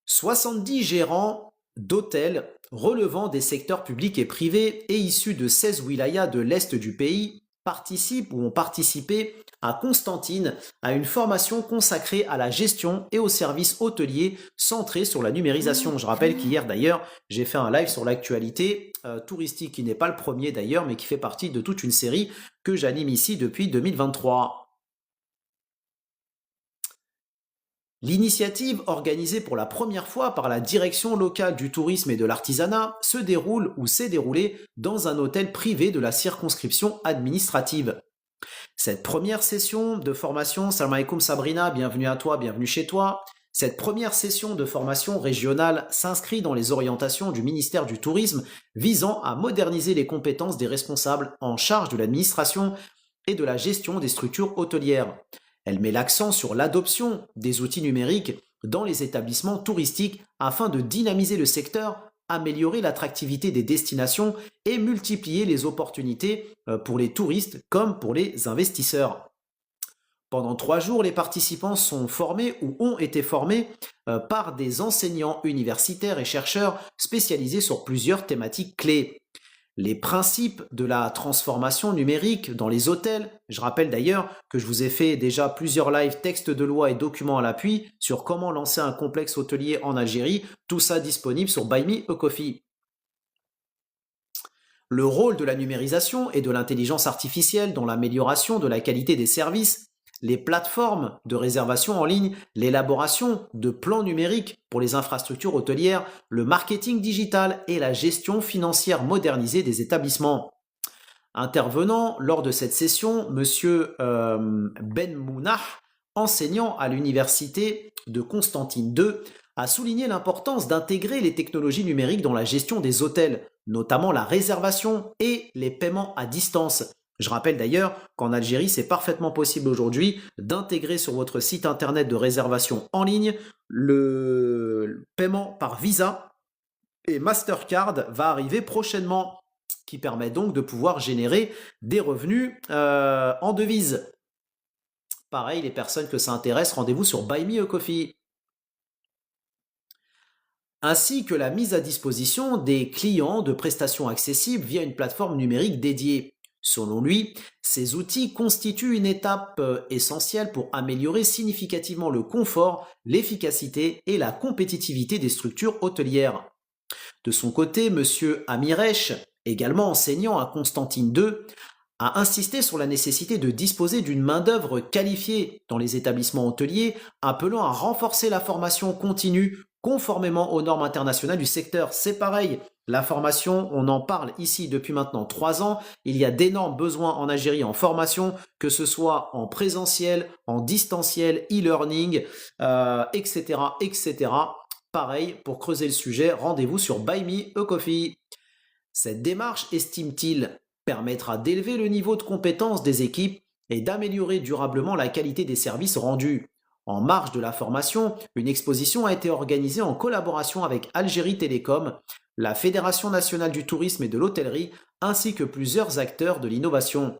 70 gérants d'hôtels relevant des secteurs publics et privés et issus de 16 wilayas de l'Est du pays participent ou ont participé à Constantine à une formation consacrée à la gestion et aux services hôteliers centrés sur la numérisation. Je rappelle qu'hier d'ailleurs, j'ai fait un live sur l'actualité touristique qui n'est pas le premier d'ailleurs, mais qui fait partie de toute une série que j'anime ici depuis 2023. L'initiative, organisée pour la première fois par la Direction locale du tourisme et de l'artisanat, se déroule ou s'est déroulée dans un hôtel privé de la circonscription administrative. Cette première session de formation, salam alaikum Sabrina, bienvenue à toi, bienvenue chez toi. Cette première session de formation régionale s'inscrit dans les orientations du ministère du Tourisme visant à moderniser les compétences des responsables en charge de l'administration et de la gestion des structures hôtelières. Elle met l'accent sur l'adoption des outils numériques dans les établissements touristiques afin de dynamiser le secteur, améliorer l'attractivité des destinations et multiplier les opportunités pour les touristes comme pour les investisseurs. Pendant 3 jours, les participants sont formés ou ont été formés par des enseignants universitaires et chercheurs spécialisés sur plusieurs thématiques clés. Les principes de la transformation numérique dans les hôtels. Je rappelle d'ailleurs que je vous ai fait déjà plusieurs lives textes de loi et documents à l'appui sur comment lancer un complexe hôtelier en Algérie. Tout ça disponible sur Buy Me a Coffee. Le rôle de la numérisation et de l'intelligence artificielle dans l'amélioration de la qualité des services, les plateformes de réservation en ligne, l'élaboration de plans numériques pour les infrastructures hôtelières, le marketing digital et la gestion financière modernisée des établissements. Intervenant lors de cette session, M. Ben Mounah, enseignant à l'université de Constantine II, a souligné l'importance d'intégrer les technologies numériques dans la gestion des hôtels, notamment la réservation et les paiements à distance, Je rappelle d'ailleurs qu'en Algérie, c'est parfaitement possible aujourd'hui d'intégrer sur votre site internet de réservation en ligne le paiement par Visa et Mastercard va arriver prochainement, qui permet donc de pouvoir générer des revenus en devises. Pareil, les personnes que ça intéresse, rendez-vous sur Buy Me a Coffee. Ainsi que la mise à disposition des clients de prestations accessibles via une plateforme numérique dédiée. Selon lui, ces outils constituent une étape essentielle pour améliorer significativement le confort, l'efficacité et la compétitivité des structures hôtelières. De son côté, M. Amirech, également enseignant à Constantine II, a insisté sur la nécessité de disposer d'une main-d'œuvre qualifiée dans les établissements hôteliers, appelant à renforcer la formation continue conformément aux normes internationales du secteur. C'est pareil, la formation, on en parle ici depuis maintenant 3 ans. Il y a d'énormes besoins en Algérie en formation, que ce soit en présentiel, en distanciel, e-learning, etc., etc. Pareil, pour creuser le sujet, rendez-vous sur Buy Me a Coffee. Cette démarche, estime-t-il, permettra d'élever le niveau de compétence des équipes et d'améliorer durablement la qualité des services rendus. En marge de la formation, une exposition a été organisée en collaboration avec Algérie Télécom, la Fédération nationale du tourisme et de l'hôtellerie, ainsi que plusieurs acteurs de l'innovation.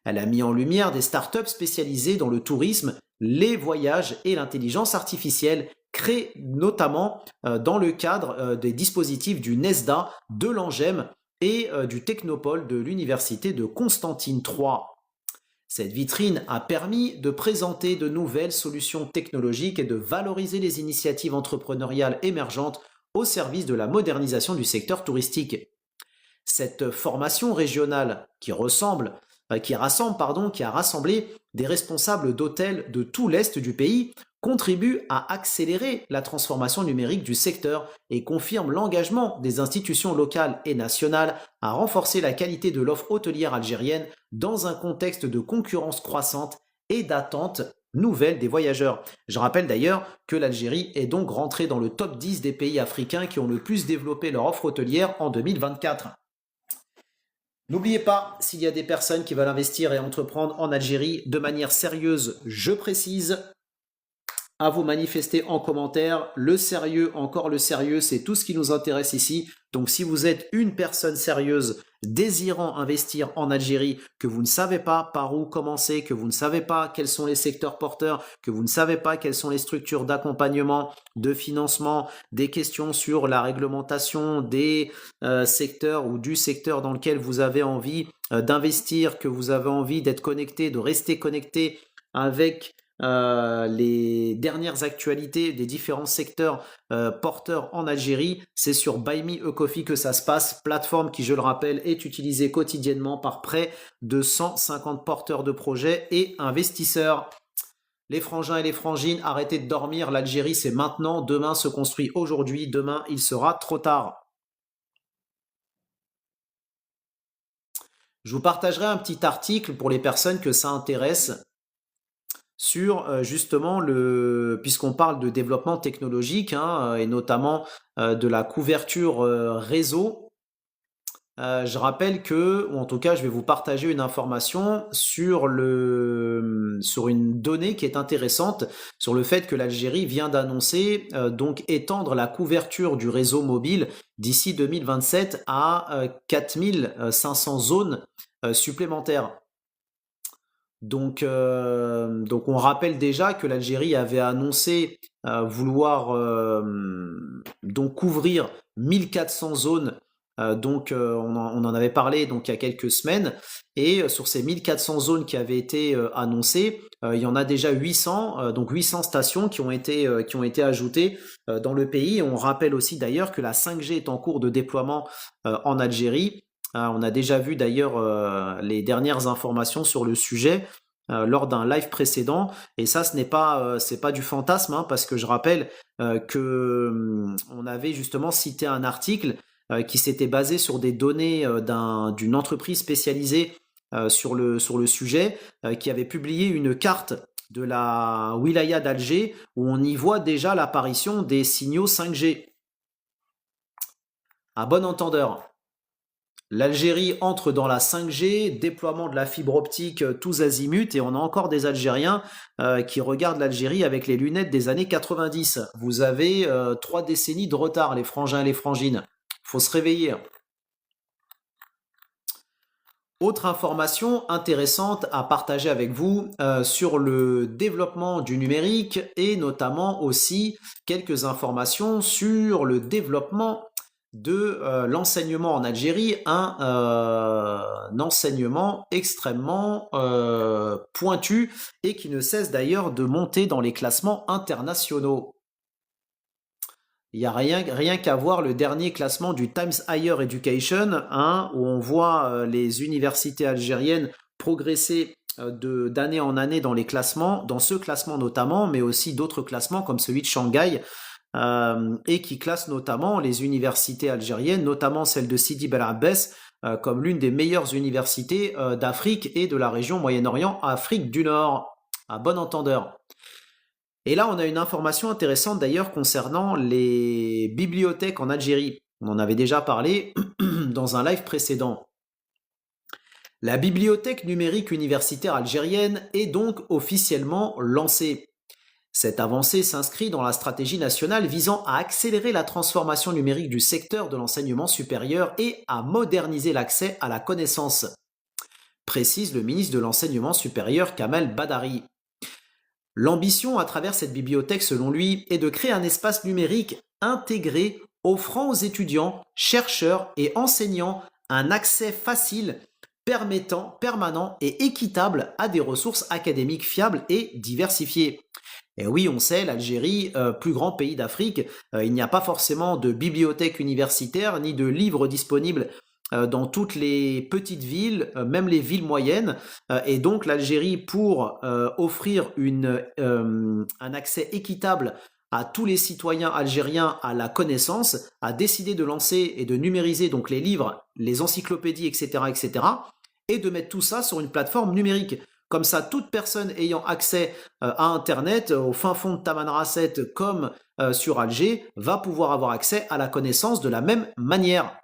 Elle a mis en lumière des startups spécialisées dans le tourisme, les voyages et l'intelligence artificielle, créées notamment dans le cadre des dispositifs du NESDA, de l'ANGEM et du Technopole de l'Université de Constantine III. Cette vitrine a permis de présenter de nouvelles solutions technologiques et de valoriser les initiatives entrepreneuriales émergentes au service de la modernisation du secteur touristique. Cette formation régionale qui a rassemblé des responsables d'hôtels de tout l'Est du pays, contribue à accélérer la transformation numérique du secteur et confirme l'engagement des institutions locales et nationales à renforcer la qualité de l'offre hôtelière algérienne dans un contexte de concurrence croissante et d'attente nouvelle des voyageurs. Je rappelle d'ailleurs que l'Algérie est donc rentrée dans le top 10 des pays africains qui ont le plus développé leur offre hôtelière en 2024. N'oubliez pas, s'il y a des personnes qui veulent investir et entreprendre en Algérie de manière sérieuse, je précise, à vous manifester en commentaire. Le sérieux, encore le sérieux, c'est tout ce qui nous intéresse ici. Donc si vous êtes une personne sérieuse désirant investir en Algérie, que vous ne savez pas par où commencer, que vous ne savez pas quels sont les secteurs porteurs, que vous ne savez pas quelles sont les structures d'accompagnement, de financement, des questions sur la réglementation des secteurs ou du secteur dans lequel vous avez envie d'investir, que vous avez envie d'être connecté, de rester connecté avec les dernières actualités des différents secteurs porteurs en Algérie, c'est sur Buy Me a Coffee que ça se passe, plateforme qui, je le rappelle, est utilisée quotidiennement par près de 150 porteurs de projets et investisseurs. Les frangins et les frangines, arrêtez de dormir, l'Algérie c'est maintenant, demain se construit aujourd'hui, demain il sera trop tard. Je vous partagerai un petit article pour les personnes que ça intéresse sur justement puisqu'on parle de développement technologique et notamment de la couverture réseau. Je rappelle que, ou en tout cas, je vais vous partager une information sur une donnée qui est intéressante sur le fait que l'Algérie vient d'annoncer donc étendre la couverture du réseau mobile d'ici 2027 à 4500 zones supplémentaires. Donc on rappelle déjà que l'Algérie avait annoncé vouloir donc couvrir 1400 zones. On en avait parlé donc il y a quelques semaines, et sur ces 1400 zones qui avaient été annoncées, il y en a déjà 800, donc 800 stations qui ont été ajoutées dans le pays. Et on rappelle aussi d'ailleurs que la 5G est en cours de déploiement en Algérie. On a déjà vu d'ailleurs les dernières informations sur le sujet lors d'un live précédent, et ça c'est pas du fantasme parce que je rappelle que on avait justement cité un article qui s'était basé sur des données d'une entreprise spécialisée sur le sujet, qui avait publié une carte de la wilaya d'Alger où on y voit déjà l'apparition des signaux 5G. À bon entendeur. L'Algérie entre dans la 5G, déploiement de la fibre optique tous azimuts, et on a encore des Algériens qui regardent l'Algérie avec les lunettes des années 90. Vous avez 3 décennies de retard, les frangins et les frangines. Faut se réveiller. Autre information intéressante à partager avec vous sur le développement du numérique et notamment aussi quelques informations sur le développement de l'enseignement en Algérie, un enseignement extrêmement pointu et qui ne cesse d'ailleurs de monter dans les classements internationaux. Il n'y a rien qu'à voir le dernier classement du Times Higher Education, hein, où on voit les universités algériennes progresser d'année en année dans les classements, dans ce classement notamment, mais aussi d'autres classements comme celui de Shanghai, et qui classe notamment les universités algériennes, notamment celle de Sidi Bel Abbès, comme l'une des meilleures universités d'Afrique et de la région Moyen-Orient, Afrique du Nord, à bon entendeur. Et là, on a une information intéressante d'ailleurs concernant les bibliothèques en Algérie. On en avait déjà parlé dans un live précédent. La bibliothèque numérique universitaire algérienne est donc officiellement lancée. Cette avancée s'inscrit dans la stratégie nationale visant à accélérer la transformation numérique du secteur de l'enseignement supérieur et à moderniser l'accès à la connaissance, précise le ministre de l'Enseignement supérieur Kamel Badari. L'ambition à travers cette bibliothèque, selon lui, est de créer un espace numérique intégré offrant aux étudiants, chercheurs et enseignants un accès facile, permanent et équitable à des ressources académiques fiables et diversifiées. Et oui, on sait, l'Algérie, plus grand pays d'Afrique, il n'y a pas forcément de bibliothèque universitaire ni de livres disponibles dans toutes les petites villes, même les villes moyennes. Et donc l'Algérie, pour offrir un accès équitable à tous les citoyens algériens à la connaissance, a décidé de lancer et de numériser donc les livres, les encyclopédies, etc., et de mettre tout ça sur une plateforme numérique. Comme ça, toute personne ayant accès à Internet, au fin fond de Tamanrasset comme sur Alger, va pouvoir avoir accès à la connaissance de la même manière.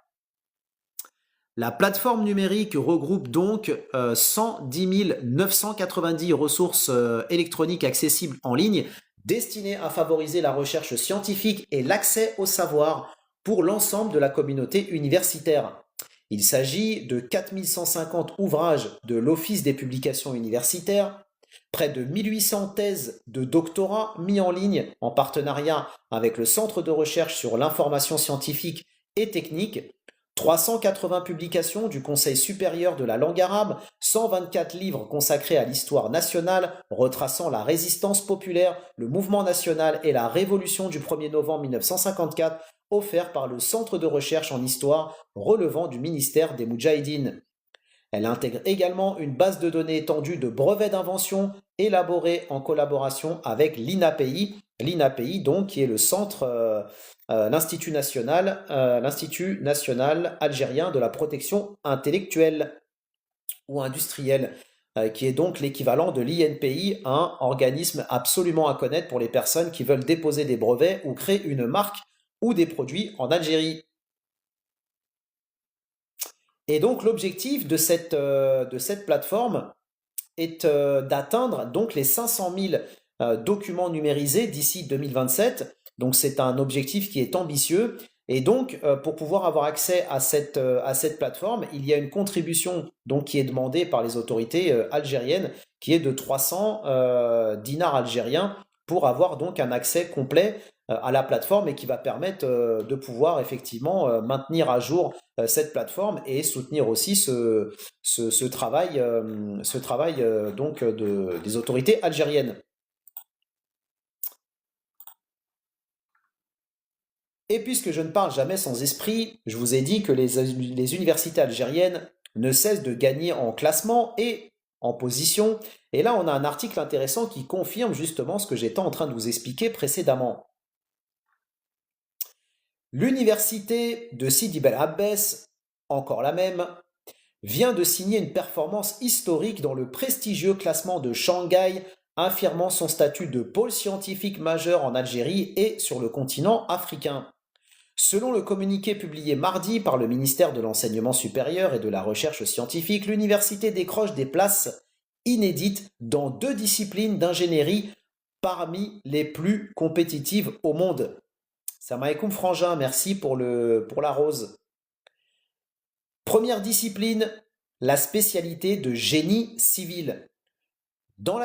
La plateforme numérique regroupe donc 110 990 ressources électroniques accessibles en ligne, destinées à favoriser la recherche scientifique et l'accès au savoir pour l'ensemble de la communauté universitaire. Il s'agit de 4150 ouvrages de l'Office des publications universitaires, près de 1800 thèses de doctorat mis en ligne en partenariat avec le Centre de recherche sur l'information scientifique et technique, 380 publications du Conseil supérieur de la langue arabe, 124 livres consacrés à l'histoire nationale, retraçant la résistance populaire, le mouvement national et la révolution du 1er novembre 1954, offert par le Centre de recherche en histoire relevant du ministère des Moudjahidines. Elle intègre également une base de données étendue de brevets d'invention élaborés en collaboration avec l'INAPI, donc qui est le centre, l'Institut national algérien de la protection intellectuelle ou industrielle, qui est donc l'équivalent de l'INPI, un organisme absolument à connaître pour les personnes qui veulent déposer des brevets ou créer une marque ou des produits en Algérie. Et donc l'objectif de cette plateforme est d'atteindre donc les 500 000 documents numérisés d'ici 2027. Donc c'est un objectif qui est ambitieux. Et donc pour pouvoir avoir accès à cette plateforme, il y a une contribution donc qui est demandée par les autorités algériennes, qui est de 300 dinars algériens pour avoir donc un accès complet à la plateforme et qui va permettre de pouvoir effectivement maintenir à jour cette plateforme et soutenir aussi ce travail, donc des autorités algériennes. Et puisque je ne parle jamais sans esprit, je vous ai dit que les universités algériennes ne cessent de gagner en classement et en position. Et là, on a un article intéressant qui confirme justement ce que j'étais en train de vous expliquer précédemment. L'université de Sidi Bel Abbès, encore la même, vient de signer une performance historique dans le prestigieux classement de Shanghai, affirmant son statut de pôle scientifique majeur en Algérie et sur le continent africain. Selon le communiqué publié mardi par le ministère de l'Enseignement supérieur et de la Recherche scientifique, l'université décroche des places inédites dans 2 disciplines d'ingénierie parmi les plus compétitives au monde. Salam alaikum Frangin, merci pour la rose. Première discipline, la spécialité de génie civil. Dans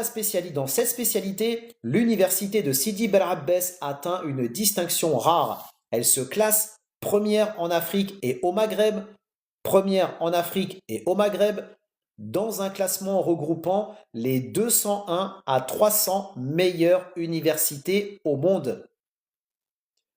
cette spécialité, l'université de Sidi Bel Abbès atteint une distinction rare. Elle se classe première en Afrique et au Maghreb, dans un classement regroupant les 201 à 300 meilleures universités au monde.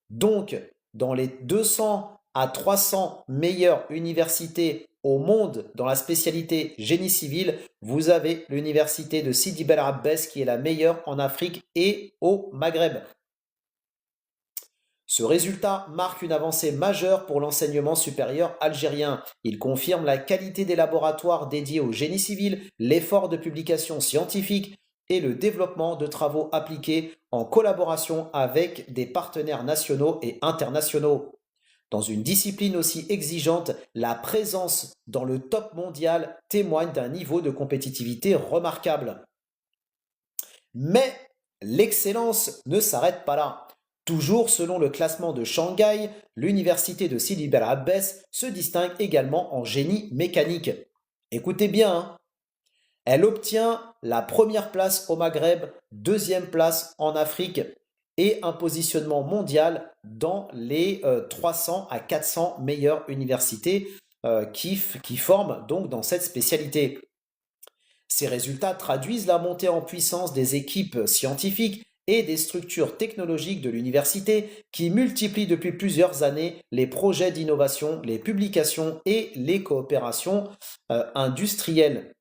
Donc, dans les 200 à 300 meilleures universités au monde dans la spécialité génie civil, vous avez l'université de Sidi Bel Abbès qui est la meilleure en Afrique et au Maghreb. Ce résultat marque une avancée majeure pour l'enseignement supérieur algérien. Il confirme la qualité des laboratoires dédiés au génie civil, l'effort de publication scientifique et le développement de travaux appliqués en collaboration avec des partenaires nationaux et internationaux. Dans une discipline aussi exigeante, la présence dans le top mondial témoigne d'un niveau de compétitivité remarquable. Mais l'excellence ne s'arrête pas là. Toujours selon le classement de Shanghai, l'université de Sidi Bel Abbès se distingue également en génie mécanique. Écoutez bien, hein. Elle obtient la première place au Maghreb, deuxième place en Afrique et un positionnement mondial dans les 300 à 400 meilleures universités qui forment donc dans cette spécialité. Ces résultats traduisent la montée en puissance des équipes scientifiques et des structures technologiques de l'université qui multiplient depuis plusieurs années les projets d'innovation, les publications et les coopérations industrielles.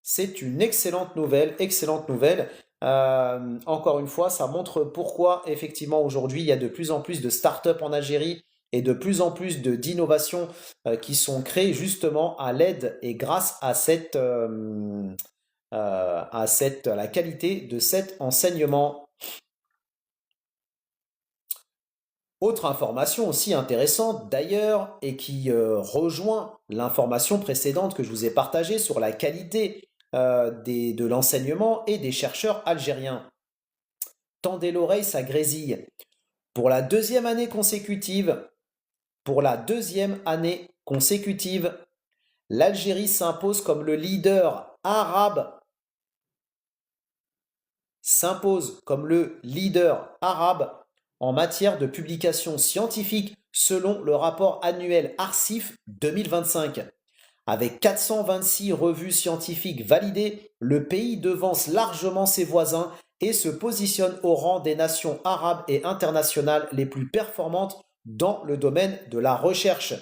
C'est une excellente nouvelle, excellente nouvelle. Encore une fois, ça montre pourquoi effectivement aujourd'hui il y a de plus en plus de startups en Algérie et de plus en plus d'innovations qui sont créées justement à l'aide et grâce à la qualité de cet enseignement. Autre information aussi intéressante d'ailleurs et qui rejoint l'information précédente que je vous ai partagée sur la qualité de l'enseignement et des chercheurs algériens. Tendez l'oreille, ça grésille. Pour la deuxième année consécutive, l'Algérie s'impose comme le leader arabe en matière de publication scientifique selon le rapport annuel Arcif 2025. Avec 426 revues scientifiques validées, le pays devance largement ses voisins et se positionne au rang des nations arabes et internationales les plus performantes dans le domaine de la recherche.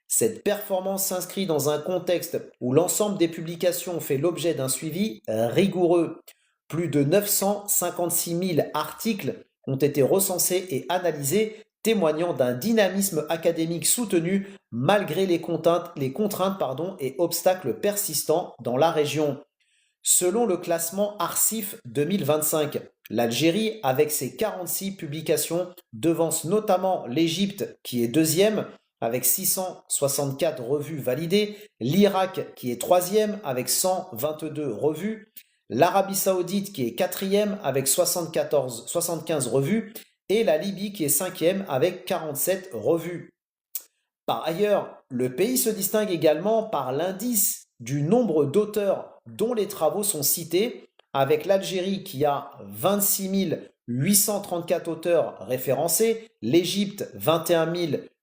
Cette performance s'inscrit dans un contexte où l'ensemble des publications fait l'objet d'un suivi rigoureux. Plus de 956 000 articles ont été recensés et analysés, témoignant d'un dynamisme académique soutenu malgré les contraintes et obstacles persistants dans la région. Selon le classement Arcif 2025, l'Algérie, avec ses 46 publications, devance notamment l'Égypte, qui est deuxième, avec 664 revues validées, l'Irak, qui est troisième, avec 122 revues, l'Arabie Saoudite, qui est quatrième, avec 75 revues, et la Libye, qui est cinquième, avec 47 revues. Par ailleurs, le pays se distingue également par l'indice du nombre d'auteurs dont les travaux sont cités, avec l'Algérie qui a 26 834 auteurs référencés, l'Égypte 21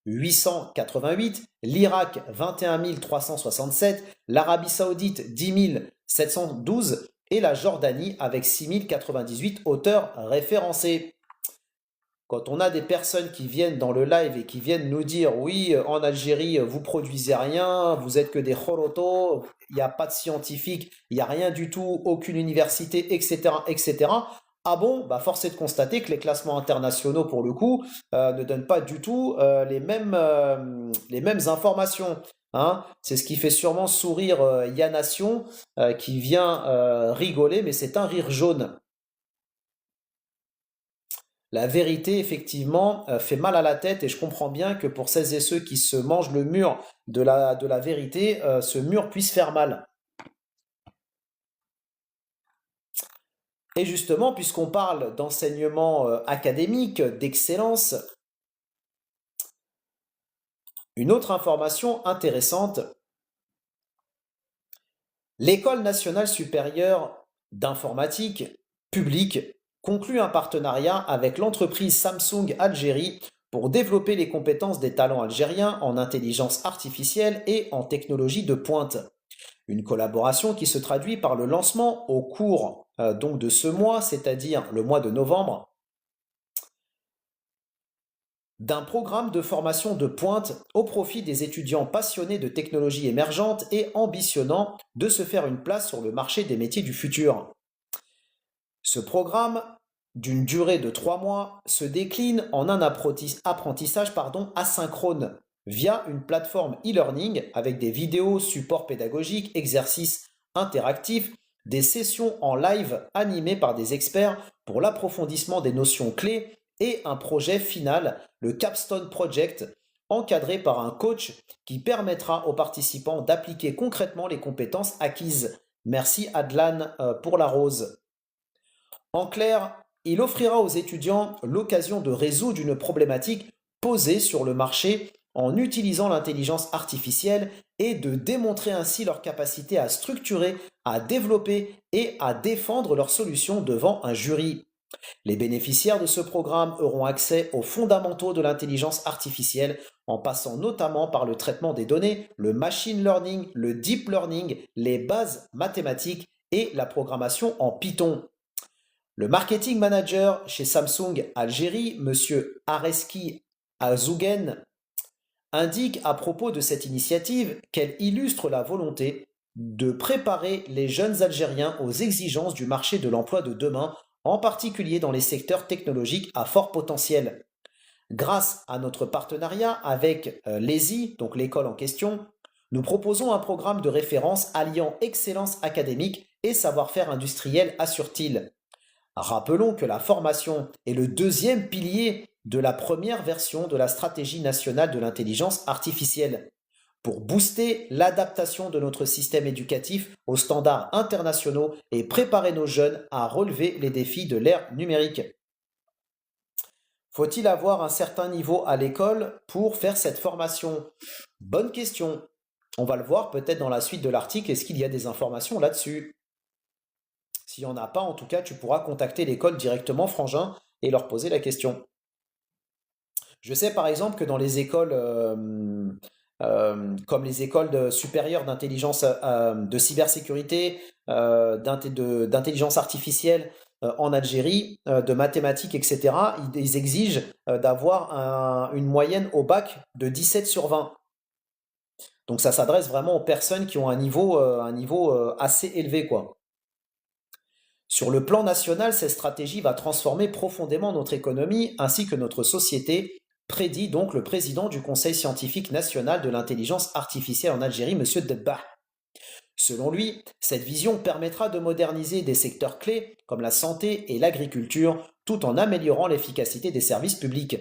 888, l'Irak 21 367, l'Arabie Saoudite 10 712 et la Jordanie avec 6 098 auteurs référencés. Quand on a des personnes qui viennent dans le live et qui viennent nous dire oui, en Algérie, vous produisez rien, vous êtes que des khorotos, il n'y a pas de scientifiques, il n'y a rien du tout, aucune université, etc., etc. Ah bon, bah force est de constater que les classements internationaux, pour le coup, ne donnent pas du tout les mêmes informations. Hein. C'est ce qui fait sûrement sourire Yanation qui vient rigoler, mais c'est un rire jaune. La vérité, effectivement, fait mal à la tête et je comprends bien que pour celles et ceux qui se mangent le mur de la vérité, ce mur puisse faire mal. Et justement, puisqu'on parle d'enseignement académique, d'excellence, une autre information intéressante, l'École nationale supérieure d'informatique publique conclut un partenariat avec l'entreprise Samsung Algérie pour développer les compétences des talents algériens en intelligence artificielle et en technologie de pointe. Une collaboration qui se traduit par le lancement au cours donc de ce mois, c'est-à-dire le mois de novembre, d'un programme de formation de pointe au profit des étudiants passionnés de technologies émergentes et ambitionnant de se faire une place sur le marché des métiers du futur. Ce programme, d'une durée de 3 mois, se décline en un apprentissage asynchrone via une plateforme e-learning avec des vidéos, supports pédagogiques, exercices interactifs, des sessions en live animées par des experts pour l'approfondissement des notions clés et un projet final, le Capstone Project, encadré par un coach qui permettra aux participants d'appliquer concrètement les compétences acquises. Merci Adlan pour la rose. En clair, il offrira aux étudiants l'occasion de résoudre une problématique posée sur le marché en utilisant l'intelligence artificielle et de démontrer ainsi leur capacité à structurer, à développer et à défendre leurs solutions devant un jury. Les bénéficiaires de ce programme auront accès aux fondamentaux de l'intelligence artificielle en passant notamment par le traitement des données, le machine learning, le deep learning, les bases mathématiques et la programmation en Python. Le marketing manager chez Samsung Algérie, M. Areski Azougen, indique à propos de cette initiative qu'elle illustre la volonté de préparer les jeunes Algériens aux exigences du marché de l'emploi de demain, en particulier dans les secteurs technologiques à fort potentiel. Grâce à notre partenariat avec l'ESI, donc l'école en question, nous proposons un programme de référence alliant excellence académique et savoir-faire industriel, assure-t-il. Rappelons que la formation est le deuxième pilier de la première version de la stratégie nationale de l'intelligence artificielle pour booster l'adaptation de notre système éducatif aux standards internationaux et préparer nos jeunes à relever les défis de l'ère numérique. Faut-il avoir un certain niveau à l'école pour faire cette formation? Bonne question. On va le voir peut-être dans la suite de l'article. Est-ce qu'il y a des informations là-dessus? S'il n'y en a pas, en tout cas, tu pourras contacter l'école directement, Frangin, et leur poser la question. Je sais par exemple que dans les écoles, comme les écoles supérieures d'intelligence, de cybersécurité, d'intelligence artificielle en Algérie, de mathématiques, etc., ils exigent d'avoir une moyenne au bac de 17 sur 20. Donc ça s'adresse vraiment aux personnes qui ont un niveau assez élevé, quoi. Sur le plan national, cette stratégie va transformer profondément notre économie ainsi que notre société, prédit donc le président du Conseil scientifique national de l'intelligence artificielle en Algérie, M. Debba. Selon lui, cette vision permettra de moderniser des secteurs clés comme la santé et l'agriculture tout en améliorant l'efficacité des services publics.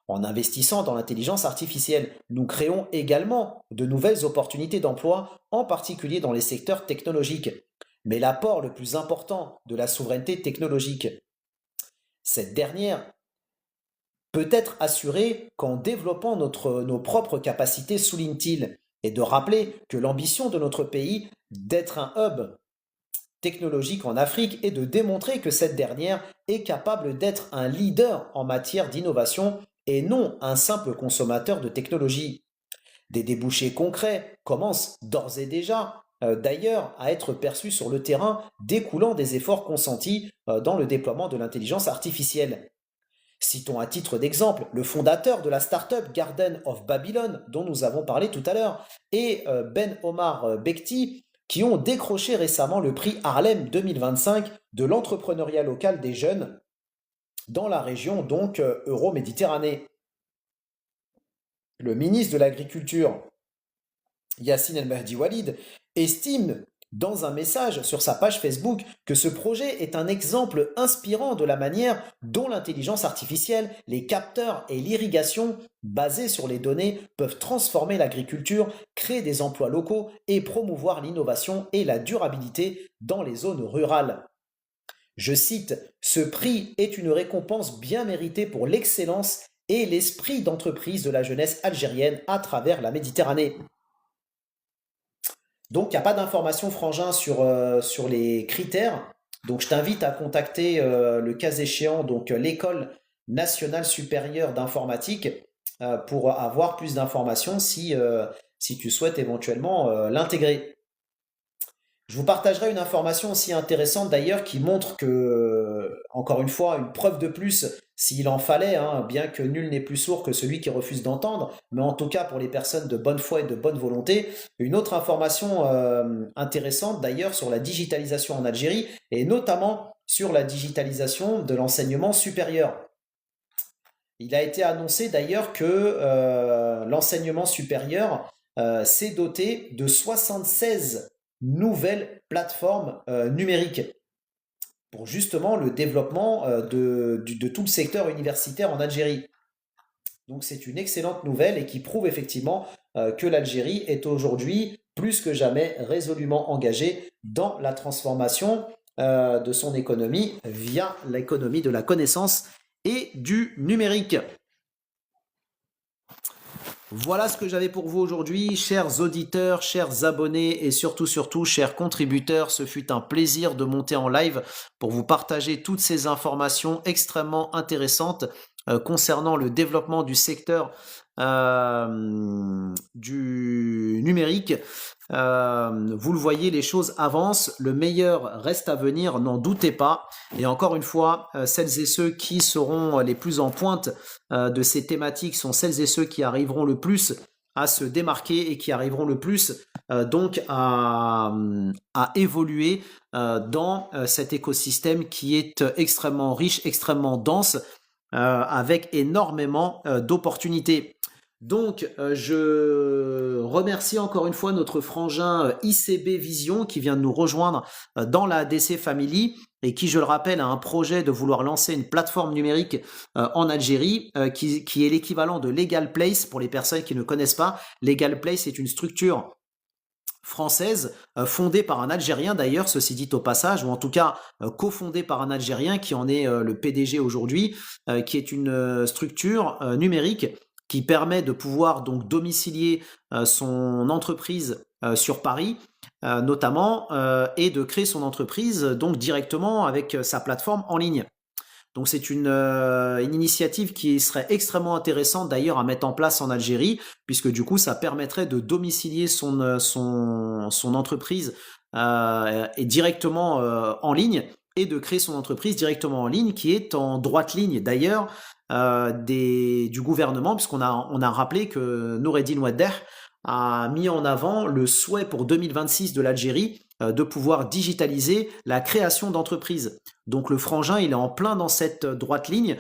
En investissant dans l'intelligence artificielle, nous créons également de nouvelles opportunités d'emploi, en particulier dans les secteurs technologiques. Mais l'apport le plus important de la souveraineté technologique, cette dernière peut être assurée qu'en développant nos propres capacités, souligne-t-il, et de rappeler que l'ambition de notre pays d'être un hub technologique en Afrique est de démontrer que cette dernière est capable d'être un leader en matière d'innovation et non un simple consommateur de technologie. Des débouchés concrets commencent d'ores et déjà d'ailleurs à être perçus sur le terrain découlant des efforts consentis dans le déploiement de l'intelligence artificielle. Citons à titre d'exemple le fondateur de la start-up Garden of Babylon dont nous avons parlé tout à l'heure et Ben Omar Bekti qui ont décroché récemment le prix Harlem 2025 de l'entrepreneuriat local des jeunes dans la région donc Euro-Méditerranée. Le ministre de l'Agriculture, Yassine El Mahdi Walid, estime dans un message sur sa page Facebook que ce projet est un exemple inspirant de la manière dont l'intelligence artificielle, les capteurs et l'irrigation basés sur les données peuvent transformer l'agriculture, créer des emplois locaux et promouvoir l'innovation et la durabilité dans les zones rurales. Je cite, ce prix est une récompense bien méritée pour l'excellence et l'esprit d'entreprise de la jeunesse algérienne à travers la Méditerranée. Donc, il n'y a pas d'informations, Frangin, sur les critères. Donc, je t'invite à contacter, le cas échéant, donc l'École nationale supérieure d'informatique pour avoir plus d'informations si tu souhaites éventuellement l'intégrer. Je vous partagerai une information aussi intéressante d'ailleurs qui montre que, encore une fois, une preuve de plus, s'il en fallait, hein, bien que nul n'est plus sourd que celui qui refuse d'entendre, mais en tout cas pour les personnes de bonne foi et de bonne volonté, une autre information intéressante d'ailleurs sur la digitalisation en Algérie et notamment sur la digitalisation de l'enseignement supérieur. Il a été annoncé d'ailleurs que l'enseignement supérieur s'est doté de 76 nouvelles plateformes numériques pour justement le développement de tout le secteur universitaire en Algérie. Donc c'est une excellente nouvelle et qui prouve effectivement que l'Algérie est aujourd'hui plus que jamais résolument engagée dans la transformation de son économie via l'économie de la connaissance et du numérique. Voilà ce que j'avais pour vous aujourd'hui, chers auditeurs, chers abonnés et surtout, chers contributeurs. Ce fut un plaisir de monter en live pour vous partager toutes ces informations extrêmement intéressantes concernant le développement du secteur du numérique. Vous le voyez, les choses avancent, le meilleur reste à venir, n'en doutez pas. Et encore une fois, celles et ceux qui seront les plus en pointe de ces thématiques sont celles et ceux qui arriveront le plus à se démarquer et qui arriveront le plus donc à évoluer dans cet écosystème qui est extrêmement riche, extrêmement dense, avec énormément d'opportunités. Donc, je remercie encore une fois notre frangin ICB Vision qui vient de nous rejoindre dans la ADC Family et qui, je le rappelle, a un projet de vouloir lancer une plateforme numérique en Algérie qui est l'équivalent de Legal Place pour les personnes qui ne connaissent pas. Legal Place est une structure française, fondée par un Algérien d'ailleurs, ceci dit au passage, ou en tout cas cofondée par un Algérien qui en est le PDG aujourd'hui, qui est une structure numérique qui permet de pouvoir donc domicilier son entreprise sur Paris, notamment, et de créer son entreprise donc directement avec sa plateforme en ligne. Donc c'est une initiative qui serait extrêmement intéressante d'ailleurs à mettre en place en Algérie, puisque du coup ça permettrait de domicilier son entreprise et directement en ligne et de créer son entreprise directement en ligne qui est en droite ligne d'ailleurs du gouvernement, puisqu'on a rappelé que Noureddin Ouaddeh a mis en avant le souhait pour 2026 de l'Algérie de pouvoir digitaliser la création d'entreprises. Donc le frangin, il est en plein dans cette droite ligne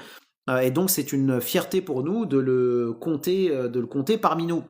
et donc c'est une fierté pour nous de le compter parmi nous.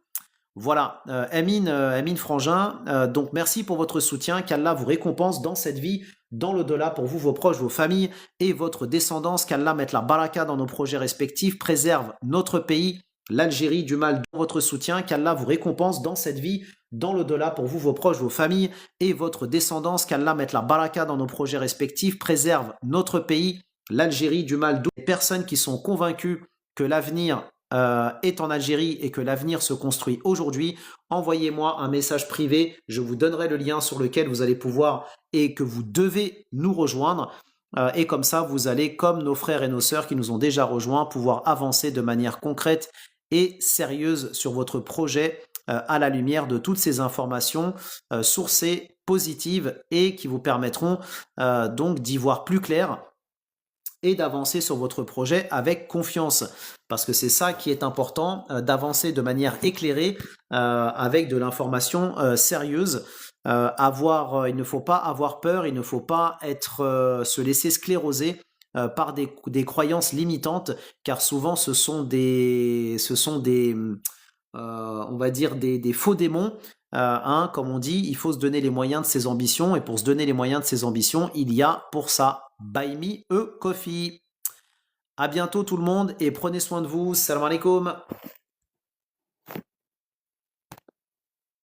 Voilà, Amine Frangin, donc merci pour votre soutien, qu'Allah vous récompense dans cette vie, dans l'au-delà pour vous, vos proches, vos familles et votre descendance, qu'Allah mette la baraka dans nos projets respectifs, préserve notre pays, l'Algérie du mal dans votre soutien, qu'Allah vous récompense dans cette vie, dans l'au-delà pour vous, vos proches, vos familles et votre descendance, qu'Allah mette la baraka dans nos projets respectifs, préserve notre pays, l'Algérie du mal. Les personnes qui sont convaincues que l'avenir est en Algérie et que l'avenir se construit aujourd'hui, envoyez-moi un message privé, je vous donnerai le lien sur lequel vous allez pouvoir et que vous devez nous rejoindre. Et comme ça, vous allez, comme nos frères et nos sœurs qui nous ont déjà rejoints, pouvoir avancer de manière concrète et sérieuse sur votre projet à la lumière de toutes ces informations sourcées, positives et qui vous permettront donc d'y voir plus clair et d'avancer sur votre projet avec confiance. Parce que c'est ça qui est important, d'avancer de manière éclairée avec de l'information sérieuse. Il ne faut pas avoir peur, il ne faut pas se laisser scléroser par des croyances limitantes, car souvent ce sont des on va dire des faux démons Hein, comme on dit, il faut se donner les moyens de ses ambitions. Et pour se donner les moyens de ses ambitions, il y a pour ça Buy Me a Coffee. À bientôt tout le monde et prenez soin de vous. Salam alaikum.